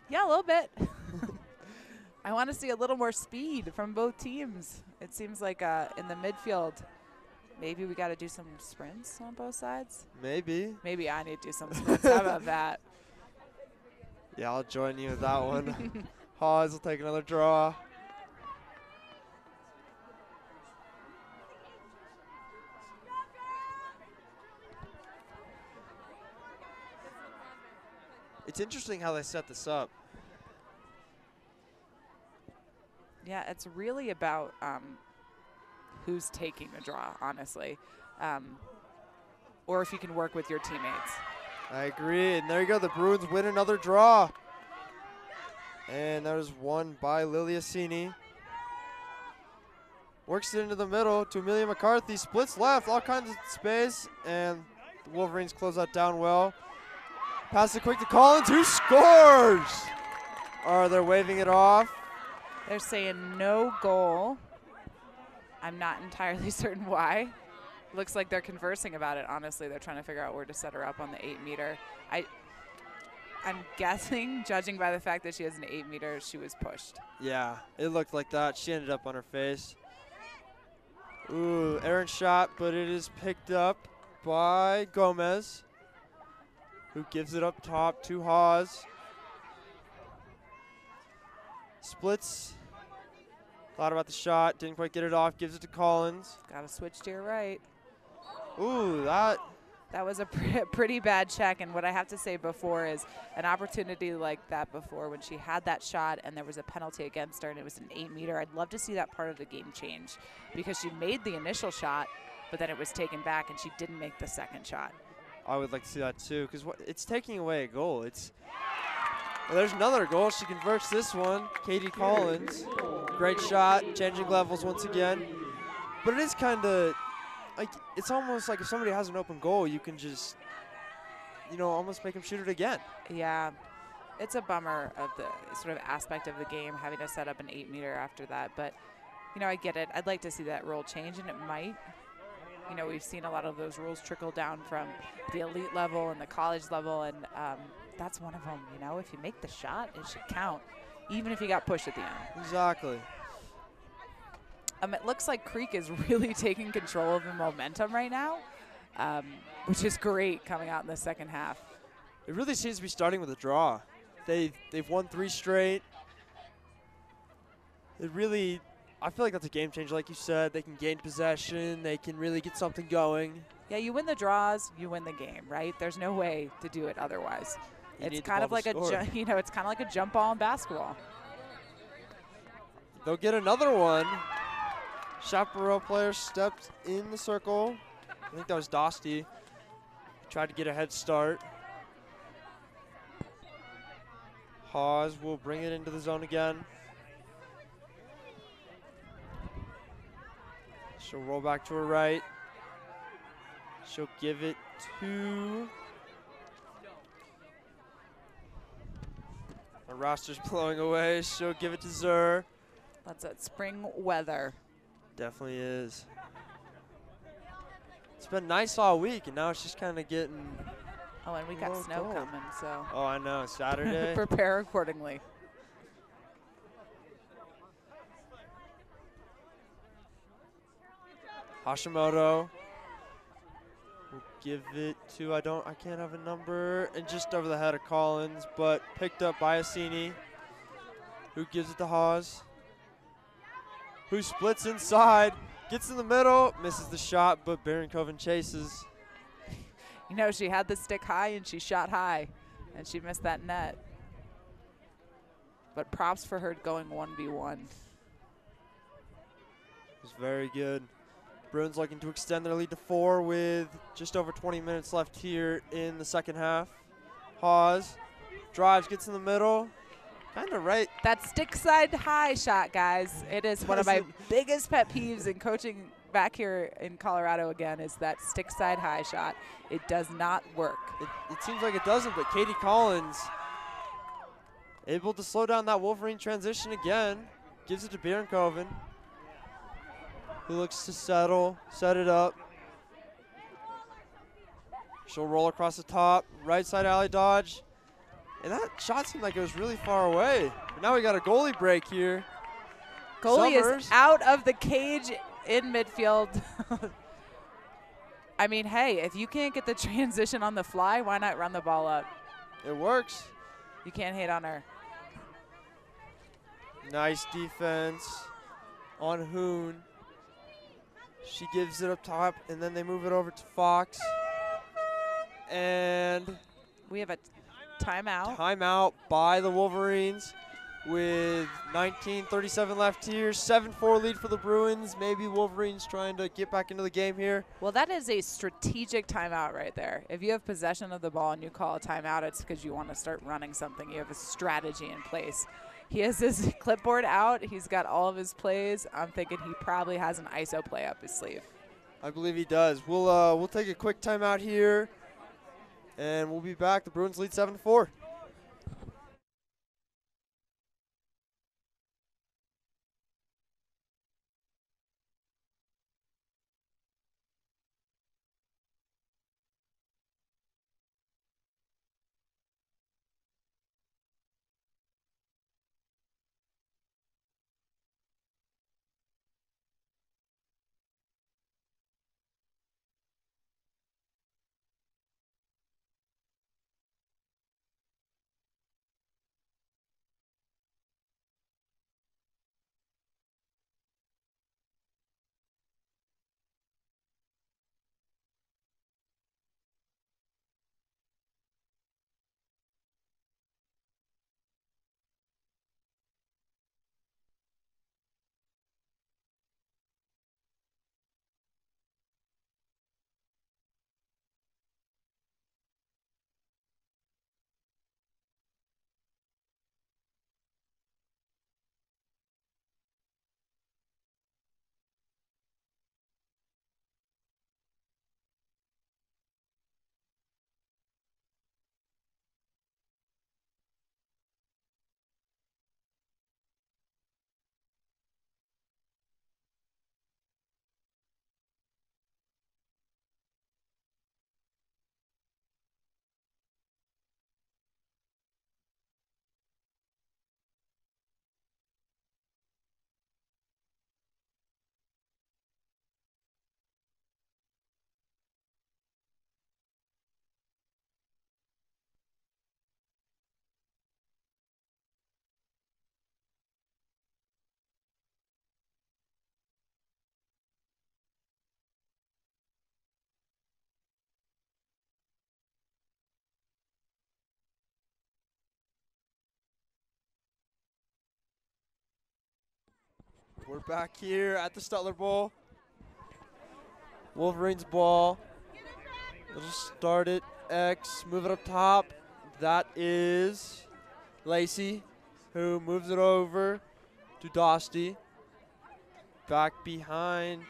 Yeah, a little bit. I want to see a little more speed from both teams. It seems like in the midfield, maybe we got to do some sprints on both sides. Maybe. Maybe I need to do some sprints. How about that? Yeah, I'll join you with that one. Hawes will take another draw. It's interesting how they set this up. Yeah, it's really about who's taking the draw, honestly. or if you can work with your teammates. I agree. And there you go. The Bruins win another draw. And that was won by Liliacini. Works it into the middle to Amelia McCarthy. Splits left, all kinds of space. And the Wolverines close that down well. Pass it quick to Collins, who scores! They're waving it off. They're saying no goal. I'm not entirely certain why. Looks like they're conversing about it, honestly. They're trying to figure out where to set her up on the 8-meter. I'm guessing, judging by the fact that she has an 8-meter, she was pushed. Yeah, it looked like that. She ended up on her face. Ooh, errant shot, but it is picked up by Gomez, who gives it up top to Hawes. Splits. Thought about the shot, didn't quite get it off, gives it to Collins. Got to switch to your right. Ooh, that was a pretty bad check, and what I have to say before is an opportunity like that before when she had that shot and there was a penalty against her and it was an 8-meter. I'd love to see that part of the game change because she made the initial shot, but then it was taken back and she didn't make the second shot. I would like to see that too, because it's taking away a goal. Well, there's another goal. She converts this one. Katie Collins, great shot, changing levels once again. But it is kind of like, it's almost like if somebody has an open goal, you can just, almost make them shoot it again. Yeah, it's a bummer of the sort of aspect of the game, having to set up an 8-meter after that. But, I get it. I'd like to see that rule change, and it might. We've seen a lot of those rules trickle down from the elite level and the college level, and that's one of them. If you make the shot, it should count, even if you got pushed at the end. Exactly. It looks like Creek is really taking control of the momentum right now, which is great coming out in the second half. It really seems to be starting with a draw. They've won 3 straight. I feel like that's a game changer, like you said. They can gain possession. They can really get something going. Yeah, you win the draws, you win the game, right? There's no way to do it otherwise. It's kind of like it's kind of like a jump ball in basketball. They'll get another one. Chaparral player stepped in the circle. I think that was Dosty. Tried to get a head start. Hawes will bring it into the zone again. She'll roll back to her right. She'll give it to... Our roster's blowing away. She'll give it to Zur. That's that spring weather. Definitely is. It's been nice all week, and now it's just kind of getting... Oh, and we got snow coming, so... Oh, I know. Saturday. Prepare accordingly. Hashimoto will give it to, I can't have a number, and just over the head of Collins, but picked up by Assini, who gives it to Hawes, who splits inside, gets in the middle, misses the shot, but Barron-Coven chases. She had the stick high and she shot high, and she missed that net. But props for her going 1v1. It was very good. Bruins looking to extend their lead to 4 with just over 20 minutes left here in the second half. Hawes drives, gets in the middle, kind of right. That stick side high shot, guys. It is one of my biggest pet peeves in coaching back here in Colorado again, is that stick side high shot. It does not work. It seems like it doesn't, but Katie Collins able to slow down that Wolverine transition again. Gives it to Barron-Coven, who looks to set it up. She'll roll across the top, right side alley dodge. And that shot seemed like it was really far away. But now we got a goalie break here. Goalie Summers is out of the cage in midfield. I mean, hey, if you can't get the transition on the fly, why not run the ball up? It works. You can't hate on her. Nice defense on Hoon. She gives it up top, and then they move it over to Fox. And we have a timeout. Timeout by the Wolverines with 19:37 left here. 7-4 lead for the Bruins. Maybe Wolverines trying to get back into the game here. Well, that is a strategic timeout right there. If you have possession of the ball and you call a timeout, it's because you want to start running something. You have a strategy in place. He has his clipboard out. He's got all of his plays. I'm thinking he probably has an ISO play up his sleeve. I believe he does. We'll take a quick timeout here, and we'll be back. The Bruins lead 7-4. We're back here at the Stutler Bowl. Wolverines ball. They'll just start it. X, move it up top. That is Lacey, who moves it over to Dosty. Back behind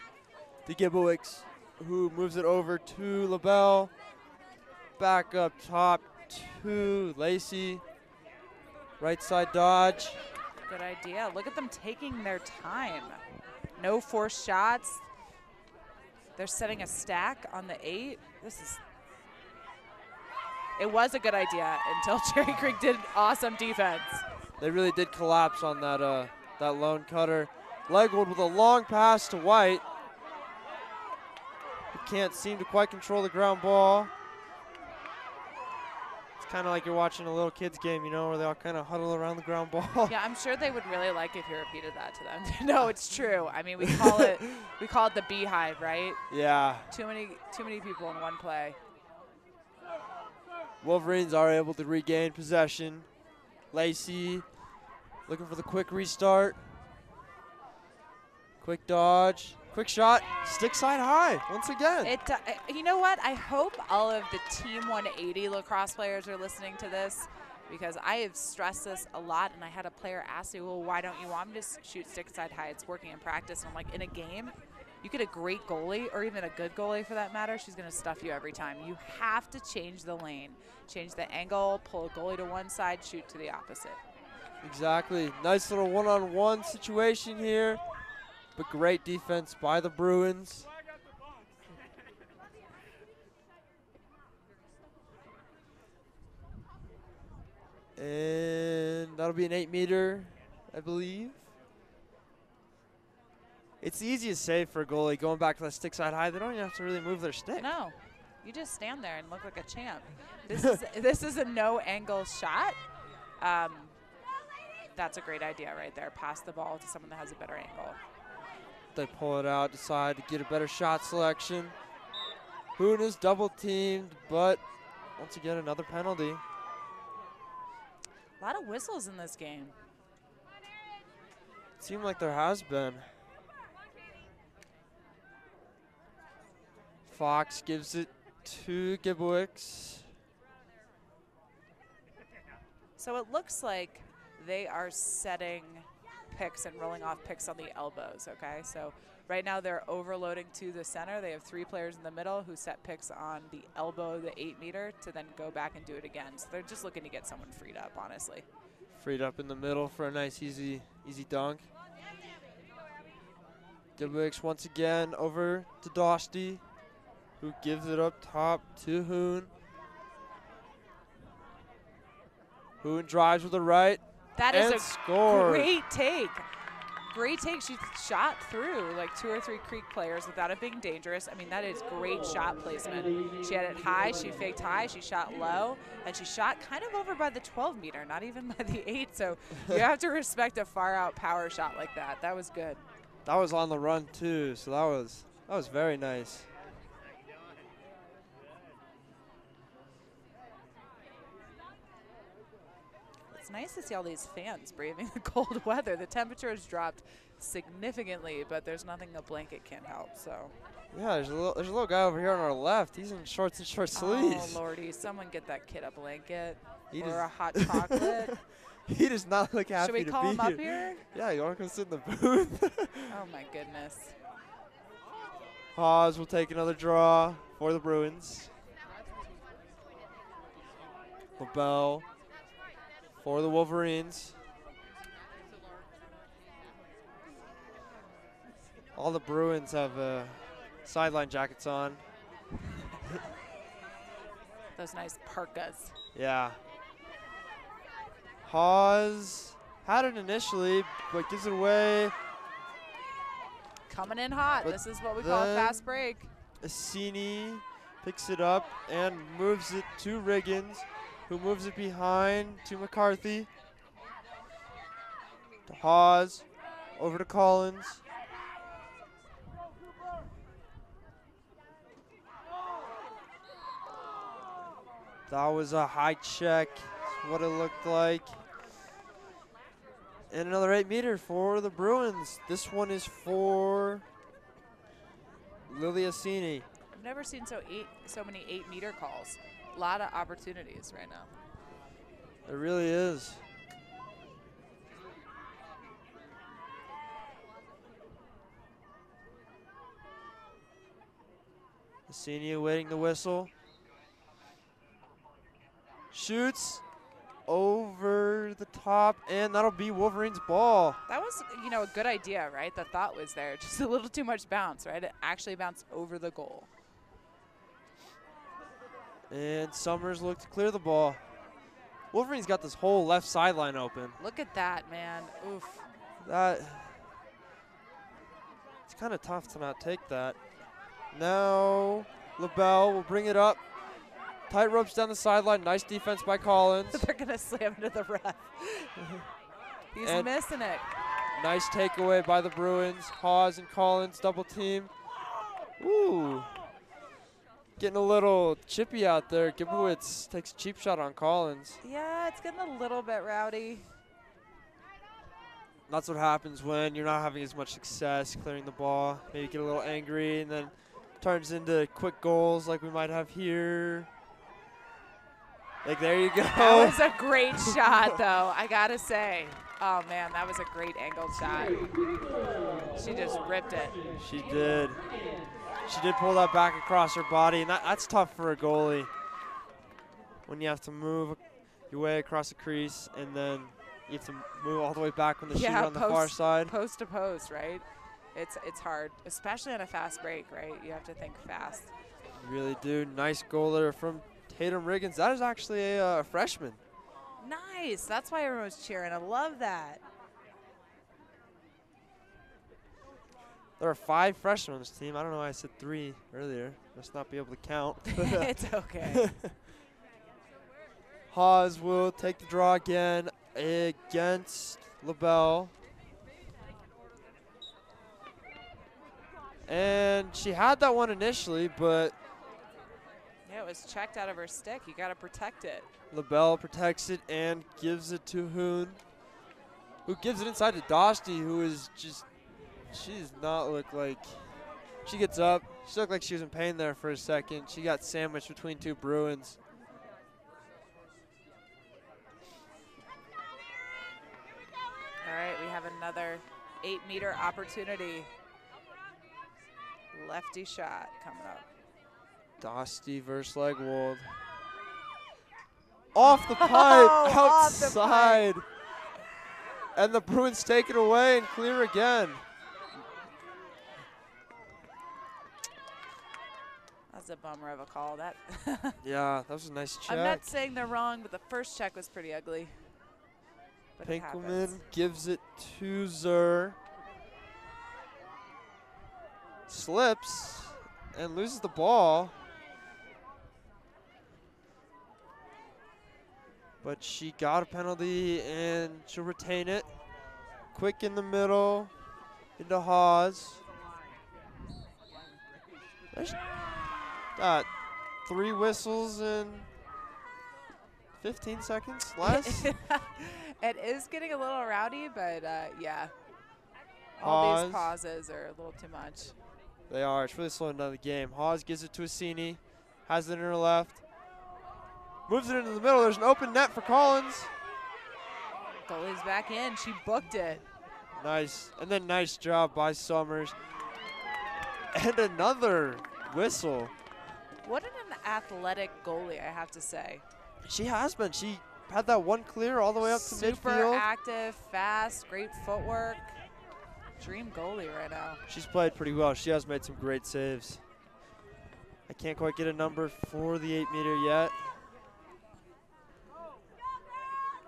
the Gibbowicks, who moves it over to LaBelle. Back up top to Lacey. Right side dodge. Good idea. Look at them taking their time. No forced shots. They're setting a stack on the 8. It was a good idea until Cherry Creek did awesome defense. They really did collapse on that that lone cutter. Legwood with a long pass to White. He can't seem to quite control the ground ball. Kind of like you're watching a little kids game, you know, where they all kind of huddle around the ground ball. Yeah, I'm sure they would really like if you repeated that to them. No, it's true. I mean, we call it the beehive, right? Yeah. Too many people in one play. Wolverines are able to regain possession. Lacey looking for the quick restart. Quick dodge. Quick shot. Stick side high once again. You know what? I hope all of the Team 180 lacrosse players are listening to this, because I have stressed this a lot, and I had a player ask me, well, why don't you want me to shoot stick side high? It's working in practice. And I'm like, in a game, you get a great goalie, or even a good goalie for that matter, she's going to stuff you every time. You have to change the lane, change the angle, pull a goalie to one side, shoot to the opposite. Exactly. Nice little one-on-one situation here, but great defense by the Bruins. And that'll be an 8-meter, I believe. It's the easiest save for a goalie going back to that stick side high. They don't even have to really move their stick. No, you just stand there and look like a champ. This is a no-angle shot. That's a great idea right there. Pass the ball to someone that has a better angle. They pull it out, decide to get a better shot selection. Boone is double teamed, but once again, another penalty. A lot of whistles in this game. Seemed like there has been. Fox gives it to Gibbowicz. So it looks like they are setting picks and rolling off picks on the elbows, okay? So right now they're overloading to the center. They have 3 players in the middle who set picks on the elbow, the 8-meter, to then go back and do it again. So they're just looking to get someone freed up, honestly. Freed up in the middle for a nice, easy dunk. Gibbowicz once again over to Dosty, who gives it up top to Hoon. Hoon drives with the right. That is a scores. great take. Great take. She shot through like 2 or 3 Creek players without it being dangerous. I mean, that is great shot placement. She had it high, she faked high, she shot low, and she shot kind of over by the 12-meter, not even by the 8. So you have to respect a far-out power shot like that. That was good. That was on the run too, so that was very nice. It's nice to see all these fans braving the cold weather. The temperature has dropped significantly, but there's nothing a blanket can't help. So. Yeah, there's a little guy over here on our left. He's in shorts and short sleeves. Oh lordy, someone get that kid a blanket or a hot chocolate. He does not look happy to be here. Should we call him up here? Yeah, you want to come sit in the booth? Oh my goodness. Haas will take another draw for the Bruins. LaBelle for the Wolverines. All the Bruins have sideline jackets on. Those nice parkas. Yeah. Haas had it initially, but gives it away. Coming in hot. But this is what we call a fast break. Assini picks it up and moves it to Riggins, who moves it behind to McCarthy. To Haas, over to Collins. That was a high check, what it looked like. And another 8-meter for the Bruins. This one is for Lily Assini. I've never seen so many 8-meter calls. A lot of opportunities right now. It really is. Assini awaiting the whistle. Shoots over the top, and that'll be Wolverine's ball. That was, a good idea, right? The thought was there. Just a little too much bounce, right? It actually bounced over the goal. And Summers looked to clear the ball. Wolverine's got this whole left sideline open. Look at that, man. Oof. It's kind of tough to not take that. Now LaBelle will bring it up. Tight ropes down the sideline. Nice defense by Collins. They're going to slam into the ref. He's missing it. Nice takeaway by the Bruins. Haas and Collins double team. Ooh. Getting a little chippy out there. Gibbowicz takes a cheap shot on Collins. Yeah, it's getting a little bit rowdy. That's what happens when you're not having as much success clearing the ball. Maybe get a little angry and then turns into quick goals like we might have here. Like, there you go. That was a great shot, though, I got to say. Oh, man, that was a great angled shot. She just ripped it. She did. She did pull that back across her body, and that's tough for a goalie when you have to move your way across the crease, and then you have to move all the way back when the shooter on the far side. Post to post, right? It's hard, especially on a fast break, right? You have to think fast. You really do. Nice goal there from Tatum Riggins. That is actually a freshman. Nice. That's why everyone was cheering. I love that. There are 5 freshmen on this team. I don't know why I said 3 earlier. Must not be able to count. It's okay. Haas will take the draw again against LaBelle. And she had that one initially, but yeah, it was checked out of her stick. You got to protect it. LaBelle protects it and gives it to Hoon, who gives it inside to Dosti, who is just, she does not look like, she gets up. She looked like she was in pain there for a second. She got sandwiched between two Bruins. All right, we have another 8-meter opportunity. Lefty shot coming up. Dosti versus Legwold. Off the pipe, Off the outside. And the Bruins take it away and clear again. That's a bummer of a call. That. Yeah, that was a nice check. I'm not saying they're wrong, but the first check was pretty ugly. But it Pinkelman happens. gives it to Zur. Slips and loses the ball. But she got a penalty and she'll retain it. Quick in the middle into Hawes. There's 3 whistles in 15 seconds less. It is getting a little rowdy, but yeah. All Hawes. these pauses are a little too much. They are. It's really slowing down the game. Hawes gives it to Assini. Has it in her left. Moves it into the middle. There's an open net for Collins. Goalie's back in. She booked it. Nice. And then nice job by Summers. And another whistle. What an athletic goalie, I have to say. She has been. She had that one clear all the way up to midfield. Super active, fast, great footwork. Dream goalie right now. She's played pretty well. She has made some great saves. I can't quite get a number for the 8-meter yet.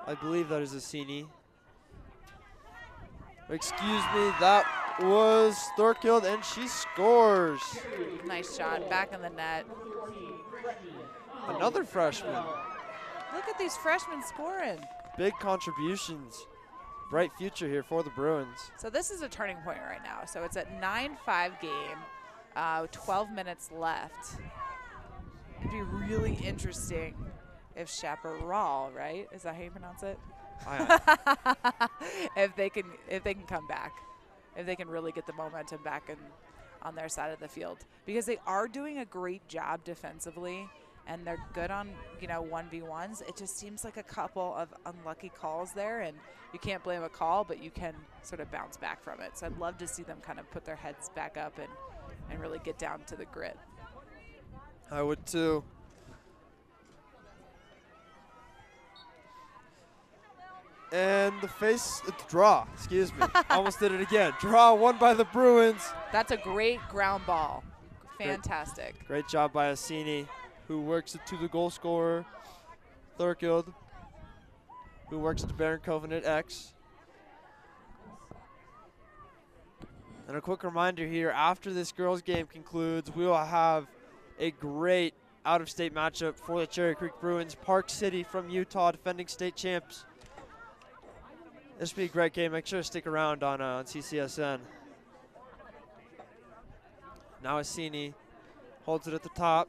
I believe that is Assini. Excuse me, that was Thorkild, and she scores. Nice shot, back in the net. Another freshman. Look at these freshmen scoring. Big contributions. Bright future here for the Bruins. So this is a turning point right now. So it's a 9-5 game, 12 minutes left. It'd be really interesting if Chaparral, right? Is that how you pronounce it? if they can come back, if they can really get the momentum back on their side of the field, because they are doing a great job defensively and they're good on 1v1s. It just seems like a couple of unlucky calls there, and you can't blame a call, but you can sort of bounce back from it. So I'd love to see them kind of put their heads back up and really get down to the grit. I would too. And the draw, excuse me. Almost did it again. Draw won by the Bruins. That's a great ground ball. Fantastic. Great job by Assini, who works it to the goal scorer, Thorkild, who works it to Baron Covenant X. And a quick reminder here, after this girls game concludes, we will have a great out-of-state matchup for the Cherry Creek Bruins. Park City from Utah, defending state champs. This will be a great game. Make sure to stick around on CCSN. Now Assini holds it at the top.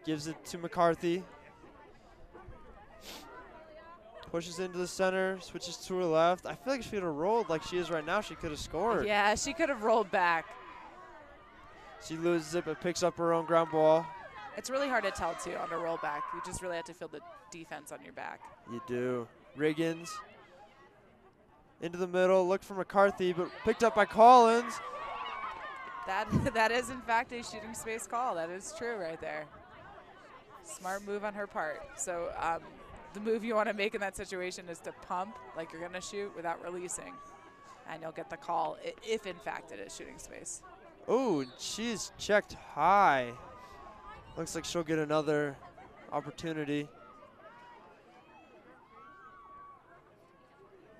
Gives it to McCarthy. Pushes into the center, switches to her left. I feel like if she would have rolled like she is right now, she could have scored. Yeah, she could have rolled back. She loses it but picks up her own ground ball. It's really hard to tell, too, on a rollback. You just really have to feel the defense on your back. You do. Riggins into the middle, looked for McCarthy, but picked up by Collins. That is, in fact, a shooting space call. That is true right there. Smart move on her part. So the move you want to make in that situation is to pump like you're going to shoot without releasing, and you'll get the call if, in fact, it is shooting space. Oh, she's checked high. Looks like she'll get another opportunity.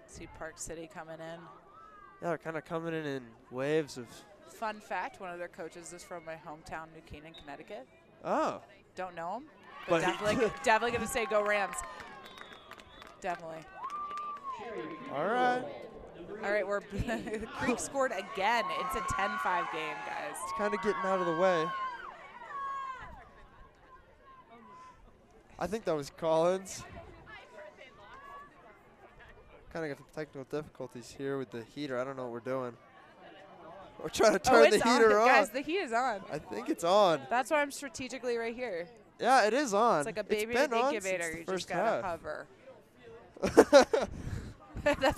See Park City coming in. Yeah, they're kind of coming in waves of. Fun fact, one of their coaches is from my hometown, New Canaan, Connecticut. Oh. Don't know him, but definitely going to say go Rams. Definitely. All right. All right, we're Creek scored again. It's a 10-5 game, guys. It's kind of getting out of the way. I think that was Collins. Kind of got some technical difficulties here with the heater. I don't know what we're doing. We're trying to turn the heater on. Guys, the heat is on. I think it's on. That's why I'm strategically right here. Yeah, it is on. It's like a baby in the incubator. You just gotta hover.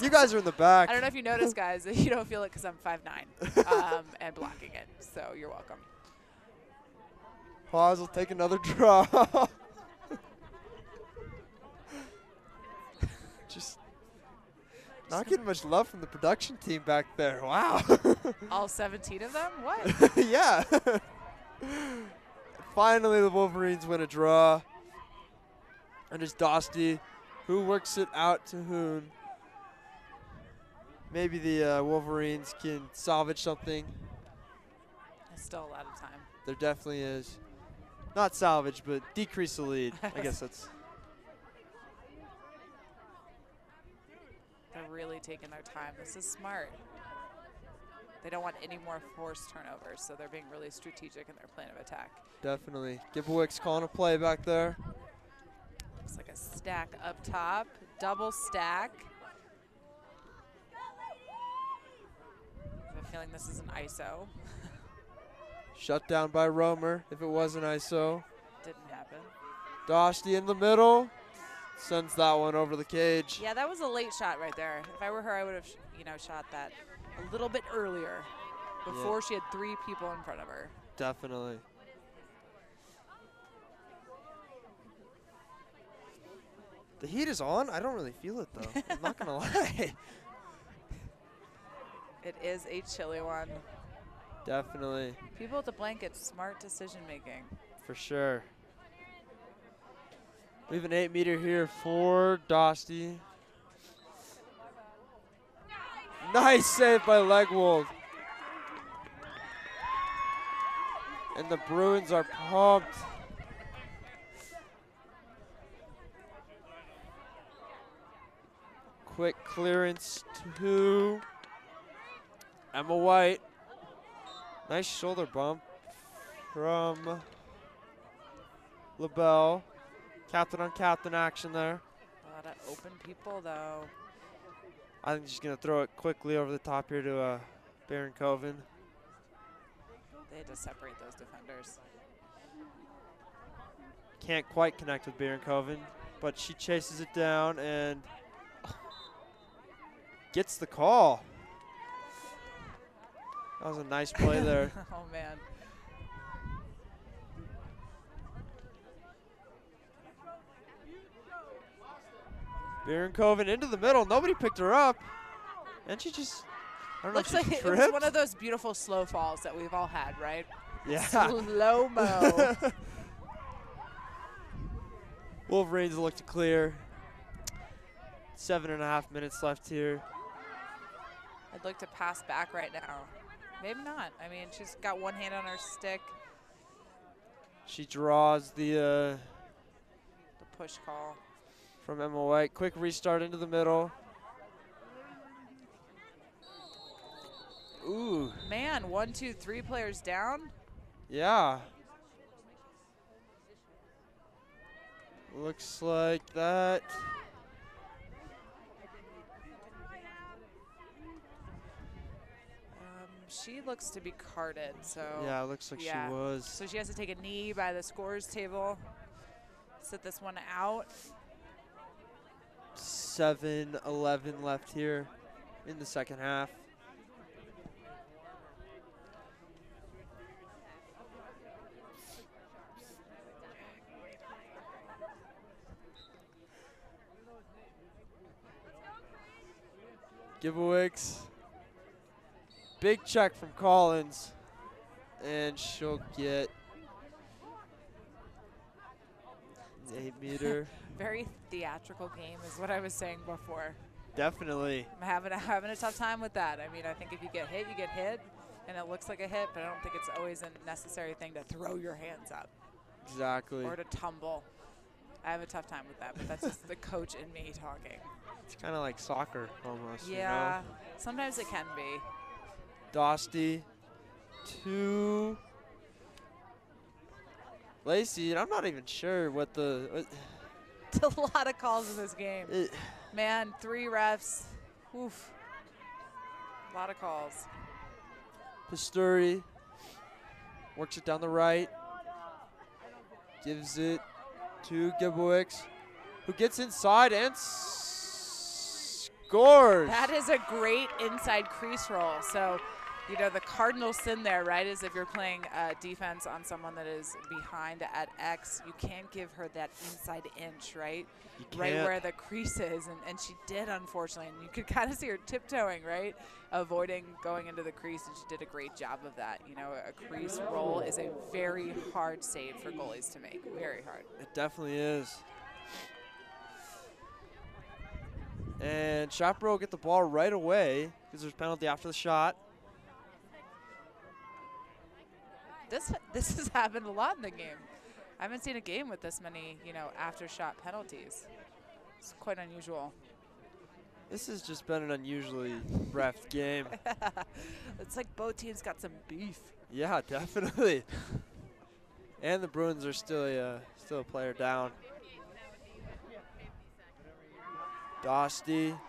You guys are in the back. I don't know if you noticed, guys, that you don't feel it because I'm 5'9", and blocking it. So you're welcome. Pause will take another draw. Just not getting much love from the production team back there. Wow. All 17 of them? What? Yeah. Finally, the Wolverines win a draw. And it's Dosty who works it out to Hoon. Maybe the Wolverines can salvage something. There's still a lot of time. There definitely is. Not salvage, but decrease the lead. I guess that's. They're really taking their time. This is smart. They don't want any more forced turnovers, so they're being really strategic in their plan of attack. Definitely. Gibblewick's calling a play back there. Looks like a stack up top, double stack. I have a feeling this is an ISO. Shut down by Romer if it was an ISO. Didn't happen. Dosty in the middle. Sends that one over the cage. Yeah, that was a late shot right there. If I were her, I would have, shot that a little bit earlier, before she had 3 people in front of her. Definitely. The heat is on. I don't really feel it though. I'm not gonna lie. It is a chilly one. Definitely. People with the blanket, smart decision making. For sure. We have an 8-meter here for Dosty. Nice save by Legwold. And the Bruins are pumped. Quick clearance to Emma White. Nice shoulder bump from LaBelle. Captain on captain action there. A lot of open people though. I think she's going to throw it quickly over the top here to Baron Coven. They had to separate those defenders. Can't quite connect with Baron Coven, but she chases it down and gets the call. That was a nice play there. Oh, man. Baron Coven into the middle. Nobody picked her up. And she just, I don't know if Looks she like tripped. it was one of those beautiful slow falls that we've all had, right? Yeah. Slow-mo. Wolverines look to clear. 7.5 minutes left here. I'd like to pass back right now. Maybe not. I mean, she's got one hand on her stick. She draws the push call from Emma White. Quick restart into the middle. Ooh. Man, 1, 2, 3 players down. Yeah. Looks like that. She looks to be carded, so. Yeah, it looks like she was. So she has to take a knee by the scores table. Sit this one out. 7:11 left here in the second half. Giveaways. Big check from Collins, and she'll get an 8-meter. Very theatrical game is what I was saying before. Definitely. I'm having a tough time with that. I mean, I think if you get hit, you get hit, and it looks like a hit, but I don't think it's always a necessary thing to throw your hands up. Exactly. Or to tumble. I have a tough time with that, but that's just the coach in me talking. It's kind of like soccer almost. Yeah, you know? Sometimes it can be. Dosty to Lacey, and I'm not even sure what the. It's a lot of calls in this game. Man, 3 refs. Oof. A lot of calls. Pasturi works it down the right. Gives it to Gibowicz, who gets inside and scores. That is a great inside crease roll. So, you know, the cardinal sin there, right, is if you're playing defense on someone that is behind at X, you can't give her that inside inch, right? Right where the crease is, and she did, unfortunately. And you could kind of see her tiptoeing, right, avoiding going into the crease, and she did a great job of that. You know, a crease roll is a very hard save for goalies to make, very hard. It definitely is. And Chaparral get the ball right away because there's a penalty after the shot. This has happened a lot in the game. I haven't seen a game with this many, you know, after shot penalties. It's quite unusual. This has just been an unusually ref game. It's like both teams got some beef. Yeah, definitely. And the Bruins are still a player down. Dosty.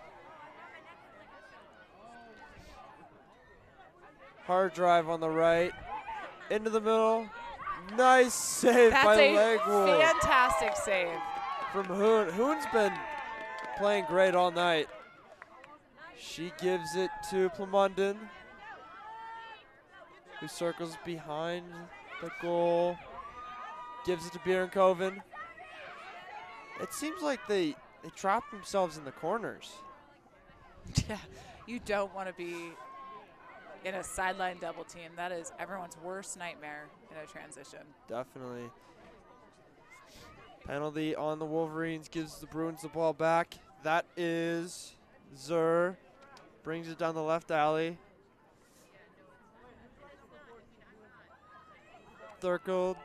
Hard drive on the right. Into the middle. Nice save by Legwood. That's a fantastic save. From Hoon. Hoon's been playing great all night. She gives it to Plumondon, who circles behind the goal. Gives it to Bierenkoven. It seems like they trap themselves in the corners. Yeah, you don't want to be in a sideline double team. That is everyone's worst nightmare in a transition. Definitely. Penalty on the Wolverines gives the Bruins the ball back. That is Zur. Brings it down the left alley. Circled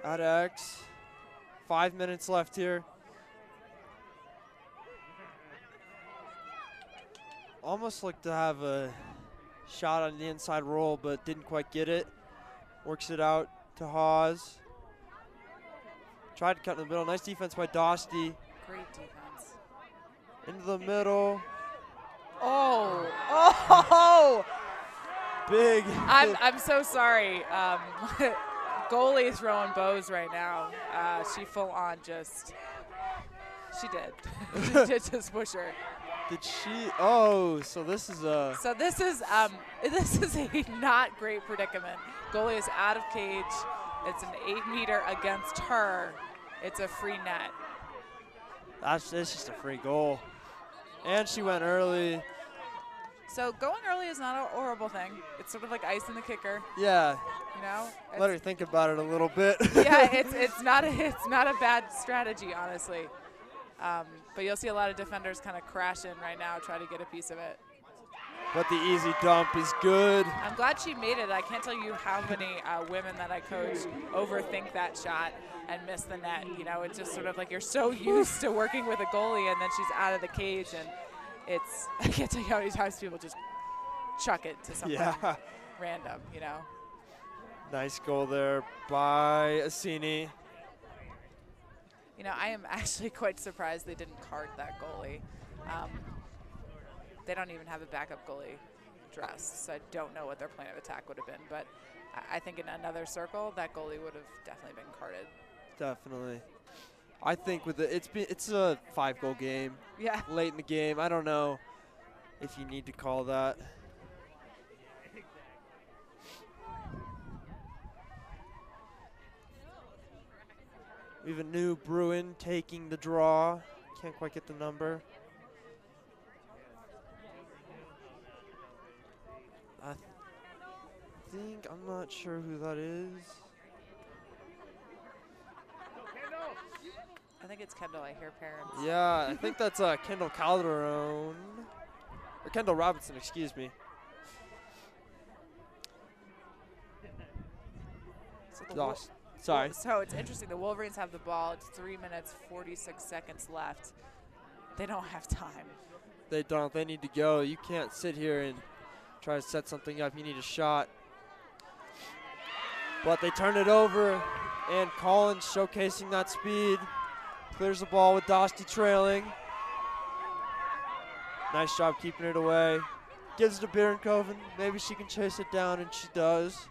at X. 5 minutes left here. Almost looked to have a shot on the inside roll, but didn't quite get it. Works it out to Hawes. Tried to cut in the middle. Nice defense by Dosty. Great defense. Into the middle. Oh! Big. I'm so sorry. Goalie throwing bows right now. She full on just. She did. She did just push her. Did she? Oh, so this is a. So this is a not great predicament. Goalie is out of cage. It's an 8-meter against her. It's a free net. It's just a free goal. And she went early. So going early is not a horrible thing. It's sort of like ice in the kicker. Yeah. You know. Let her think about it a little bit. Yeah, it's not a bad strategy, honestly. But you'll see a lot of defenders kind of crash in right now, try to get a piece of it. But the easy dump is good. I'm glad she made it. I can't tell you how many women that I coach overthink that shot and miss the net. You know, it's just sort of like you're so used to working with a goalie, and then she's out of the cage, and it's, I can't tell you how many times people just chuck it to someone random, you know. Nice goal there by Assini. You know, I am actually quite surprised they didn't card that goalie. They don't even have a backup goalie dressed, so I don't know what their plan of attack would have been. But I think in another circle, that goalie would have definitely been carded. Definitely. I think with it's a 5-goal game. Yeah. Late in the game, I don't know if you need to call that. We have a new Bruin taking the draw. Can't quite get the number. I'm not sure who that is. I think it's Kendall. I hear parents. Yeah, I think that's Kendall Calderon. Or Kendall Robinson, excuse me. Sorry. So it's interesting. The Wolverines have the ball. It's 3 minutes, 46 seconds left. They don't have time. They don't. They need to go. You can't sit here and try to set something up. You need a shot. But they turn it over, and Collins showcasing that speed. Clears the ball with Dosty trailing. Nice job keeping it away. Gives it to Bierenkoven. Maybe she can chase it down, and she does.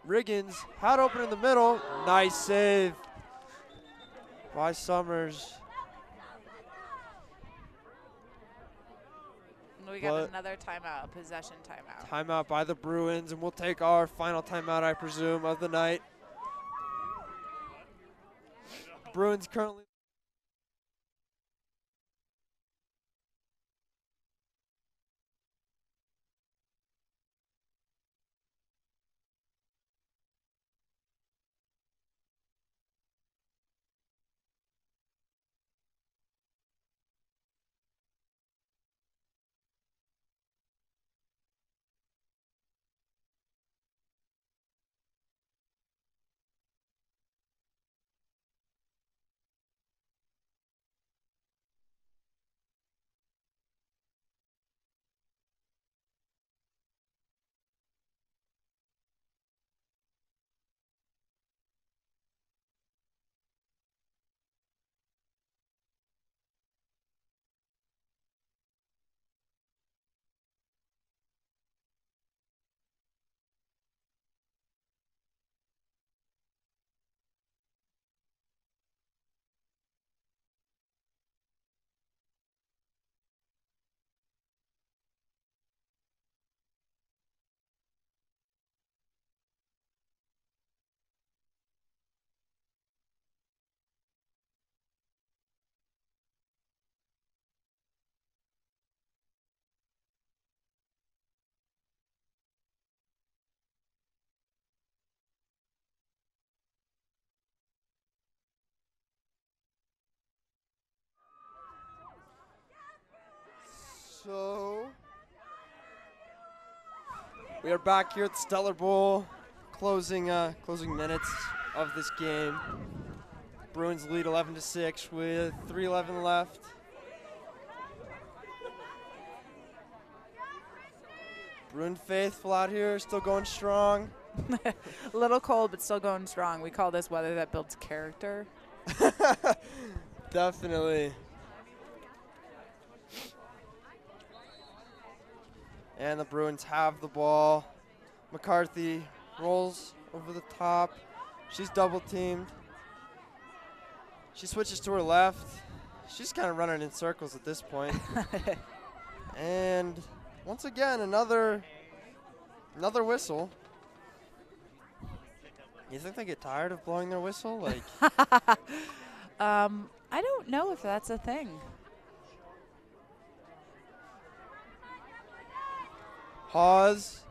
Riggins had open in the middle. Nice save by Summers. We got another timeout, possession timeout. Timeout by the Bruins, and we'll take our final timeout, I presume, of the night. Bruins currently. So we are back here at the Stellar Bowl, closing minutes of this game. Bruins lead 11-6 with 3:11 left. Bruin faithful out here, still going strong. A little cold, but still going strong. We call this weather that builds character. Definitely. And the Bruins have the ball. McCarthy rolls over the top. She's double teamed. She switches to her left. She's kind of running in circles at this point. And once again, another whistle. You think they get tired of blowing their whistle? Like, I don't know if that's a thing. Hawes.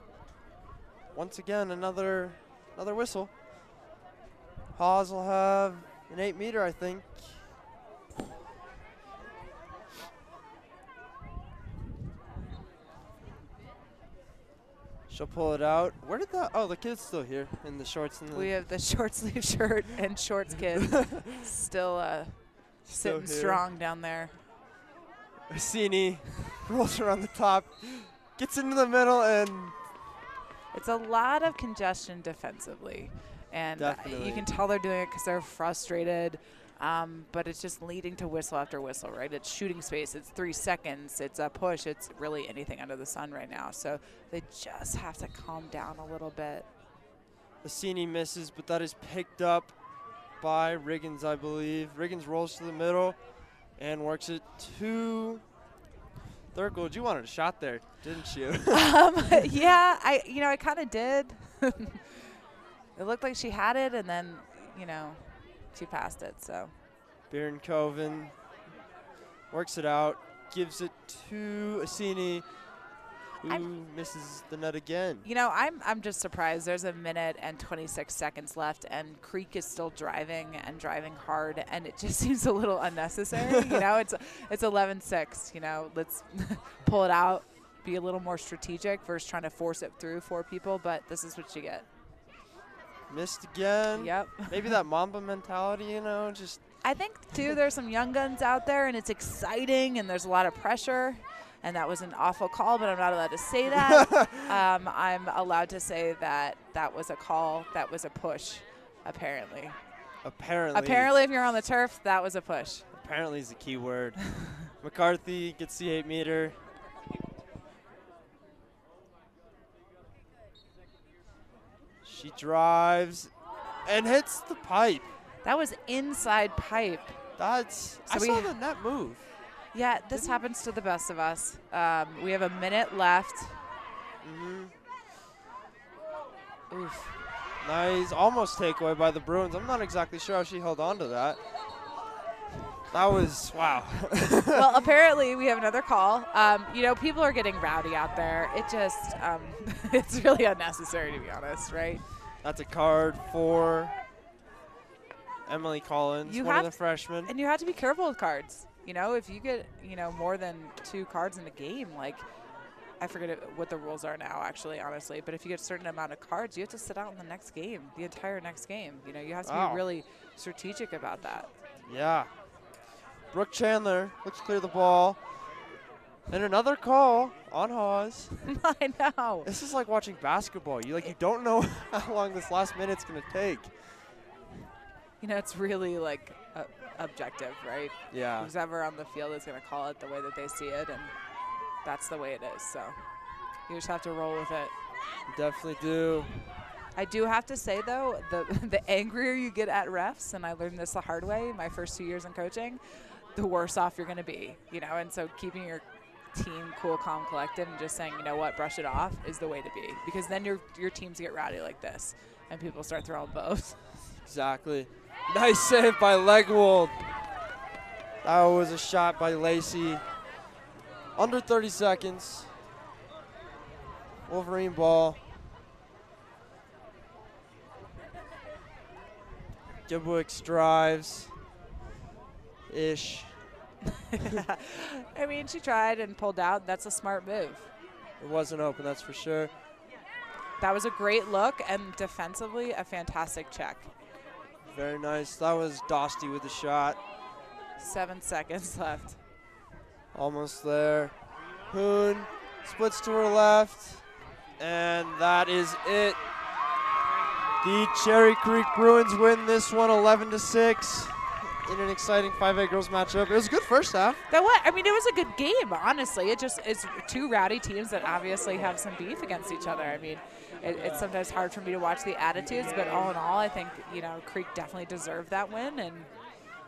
Once again, another whistle. Hawes will have an 8-meter, I think. She'll pull it out. Where did that? Oh, the kid's still here in the shorts. And We have the short sleeve shirt and shorts kid still sitting strong down there. Orsini rolls around the top, gets into the middle, and it's a lot of congestion defensively. And you can tell they're doing it because they're frustrated. But it's just leading to whistle after whistle, right? It's shooting space. It's 3 seconds. It's a push. It's really anything under the sun right now. So they just have to calm down a little bit. Orsini misses, but that is picked up by Riggins, I believe. Riggins rolls to the middle and works it to Thurgold. You wanted a shot there, didn't you? Yeah, I kind of did. It looked like she had it, and then, she passed it. So Bierenkoven works it out, gives it to Orsini, who misses the net again. I'm just surprised. There's 1 minute and 26 seconds left, and Creek is still driving hard, and it just seems a little unnecessary. It's 11-6. Let's pull it out, be a little more strategic versus trying to force it through 4 people. But this is what you get. Missed again. Yep. Maybe that Mamba mentality, just. I think, too, there's some young guns out there, and it's exciting, and there's a lot of pressure. And that was an awful call, but I'm not allowed to say that. I'm allowed to say that that was a call, that was a push. Apparently. Apparently. If you're on the turf, that was a push. Apparently is the key word. McCarthy gets the 8-meter. She drives and hits the pipe. That was inside pipe. That's, I saw the net move. Yeah, this happens to the best of us. We have a minute left. Oof. Nice, almost takeaway by the Bruins. I'm not exactly sure how she held on to that. That was, wow. Well, apparently we have another call. You know, people are getting rowdy out there. It just, it's really unnecessary, to be honest, right? That's a card for Emily Collins, one of the freshmen. And you have to be careful with cards. You know, if you get, you know, more than 2 cards in a game, like, I forget what the rules are now, actually, honestly. But if you get a certain amount of cards, you have to sit out in the next game, the entire next game. You know, you have to be really strategic about that. Yeah. Brooke Chandler looks to clear the ball. And another call on Hawes. I know. This is like watching basketball. You don't know how long this last minute's going to take. You know, it's really like objective, right? Yeah. Who's ever on the field is going to call it the way that they see it, and that's the way it is. So you just have to roll with it. You definitely do. I do have to say, though, the angrier you get at refs, and I learned this the hard way my first 2 years in coaching, the worse off you're going to be, you know, and so keeping your team cool, calm, collected, and just saying, you know what, brush it off is the way to be, because then your teams get rowdy like this, and people start throwing bows. Exactly. Nice save by Legwold. That was a shot by Lacey. Under 30 seconds. Wolverine ball. Gibwicks drives. Ish. I mean, she tried and pulled out. That's a smart move. It wasn't open, that's for sure. That was a great look, and defensively, a fantastic check. Very nice. That was Dosty with the shot. 7 seconds left. Almost there. Hoon splits to her left, and that is it. The Cherry Creek Bruins win this one 11-6 in an exciting 5A girls matchup. It was a good first half. It was a good game, honestly. It's 2 rowdy teams that obviously have some beef against each other. I mean, it's sometimes hard for me to watch the attitudes, but all in all, I think, you know, Creek definitely deserved that win. And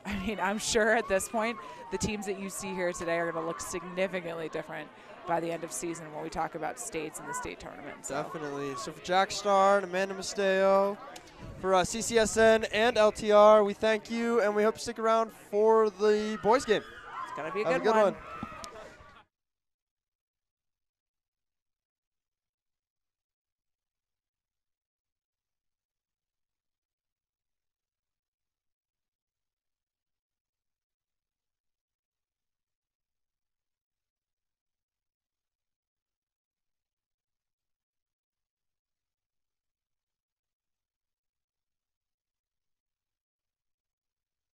I mean, I'm sure at this point, the teams that you see here today are going to look significantly different by the end of season when we talk about states and the state tournament. So. Definitely. So for Jack Starr and Amanda Masteo, for CCSN and LTR, we thank you, and we hope you stick around for the boys game. It's going to be a Have good one.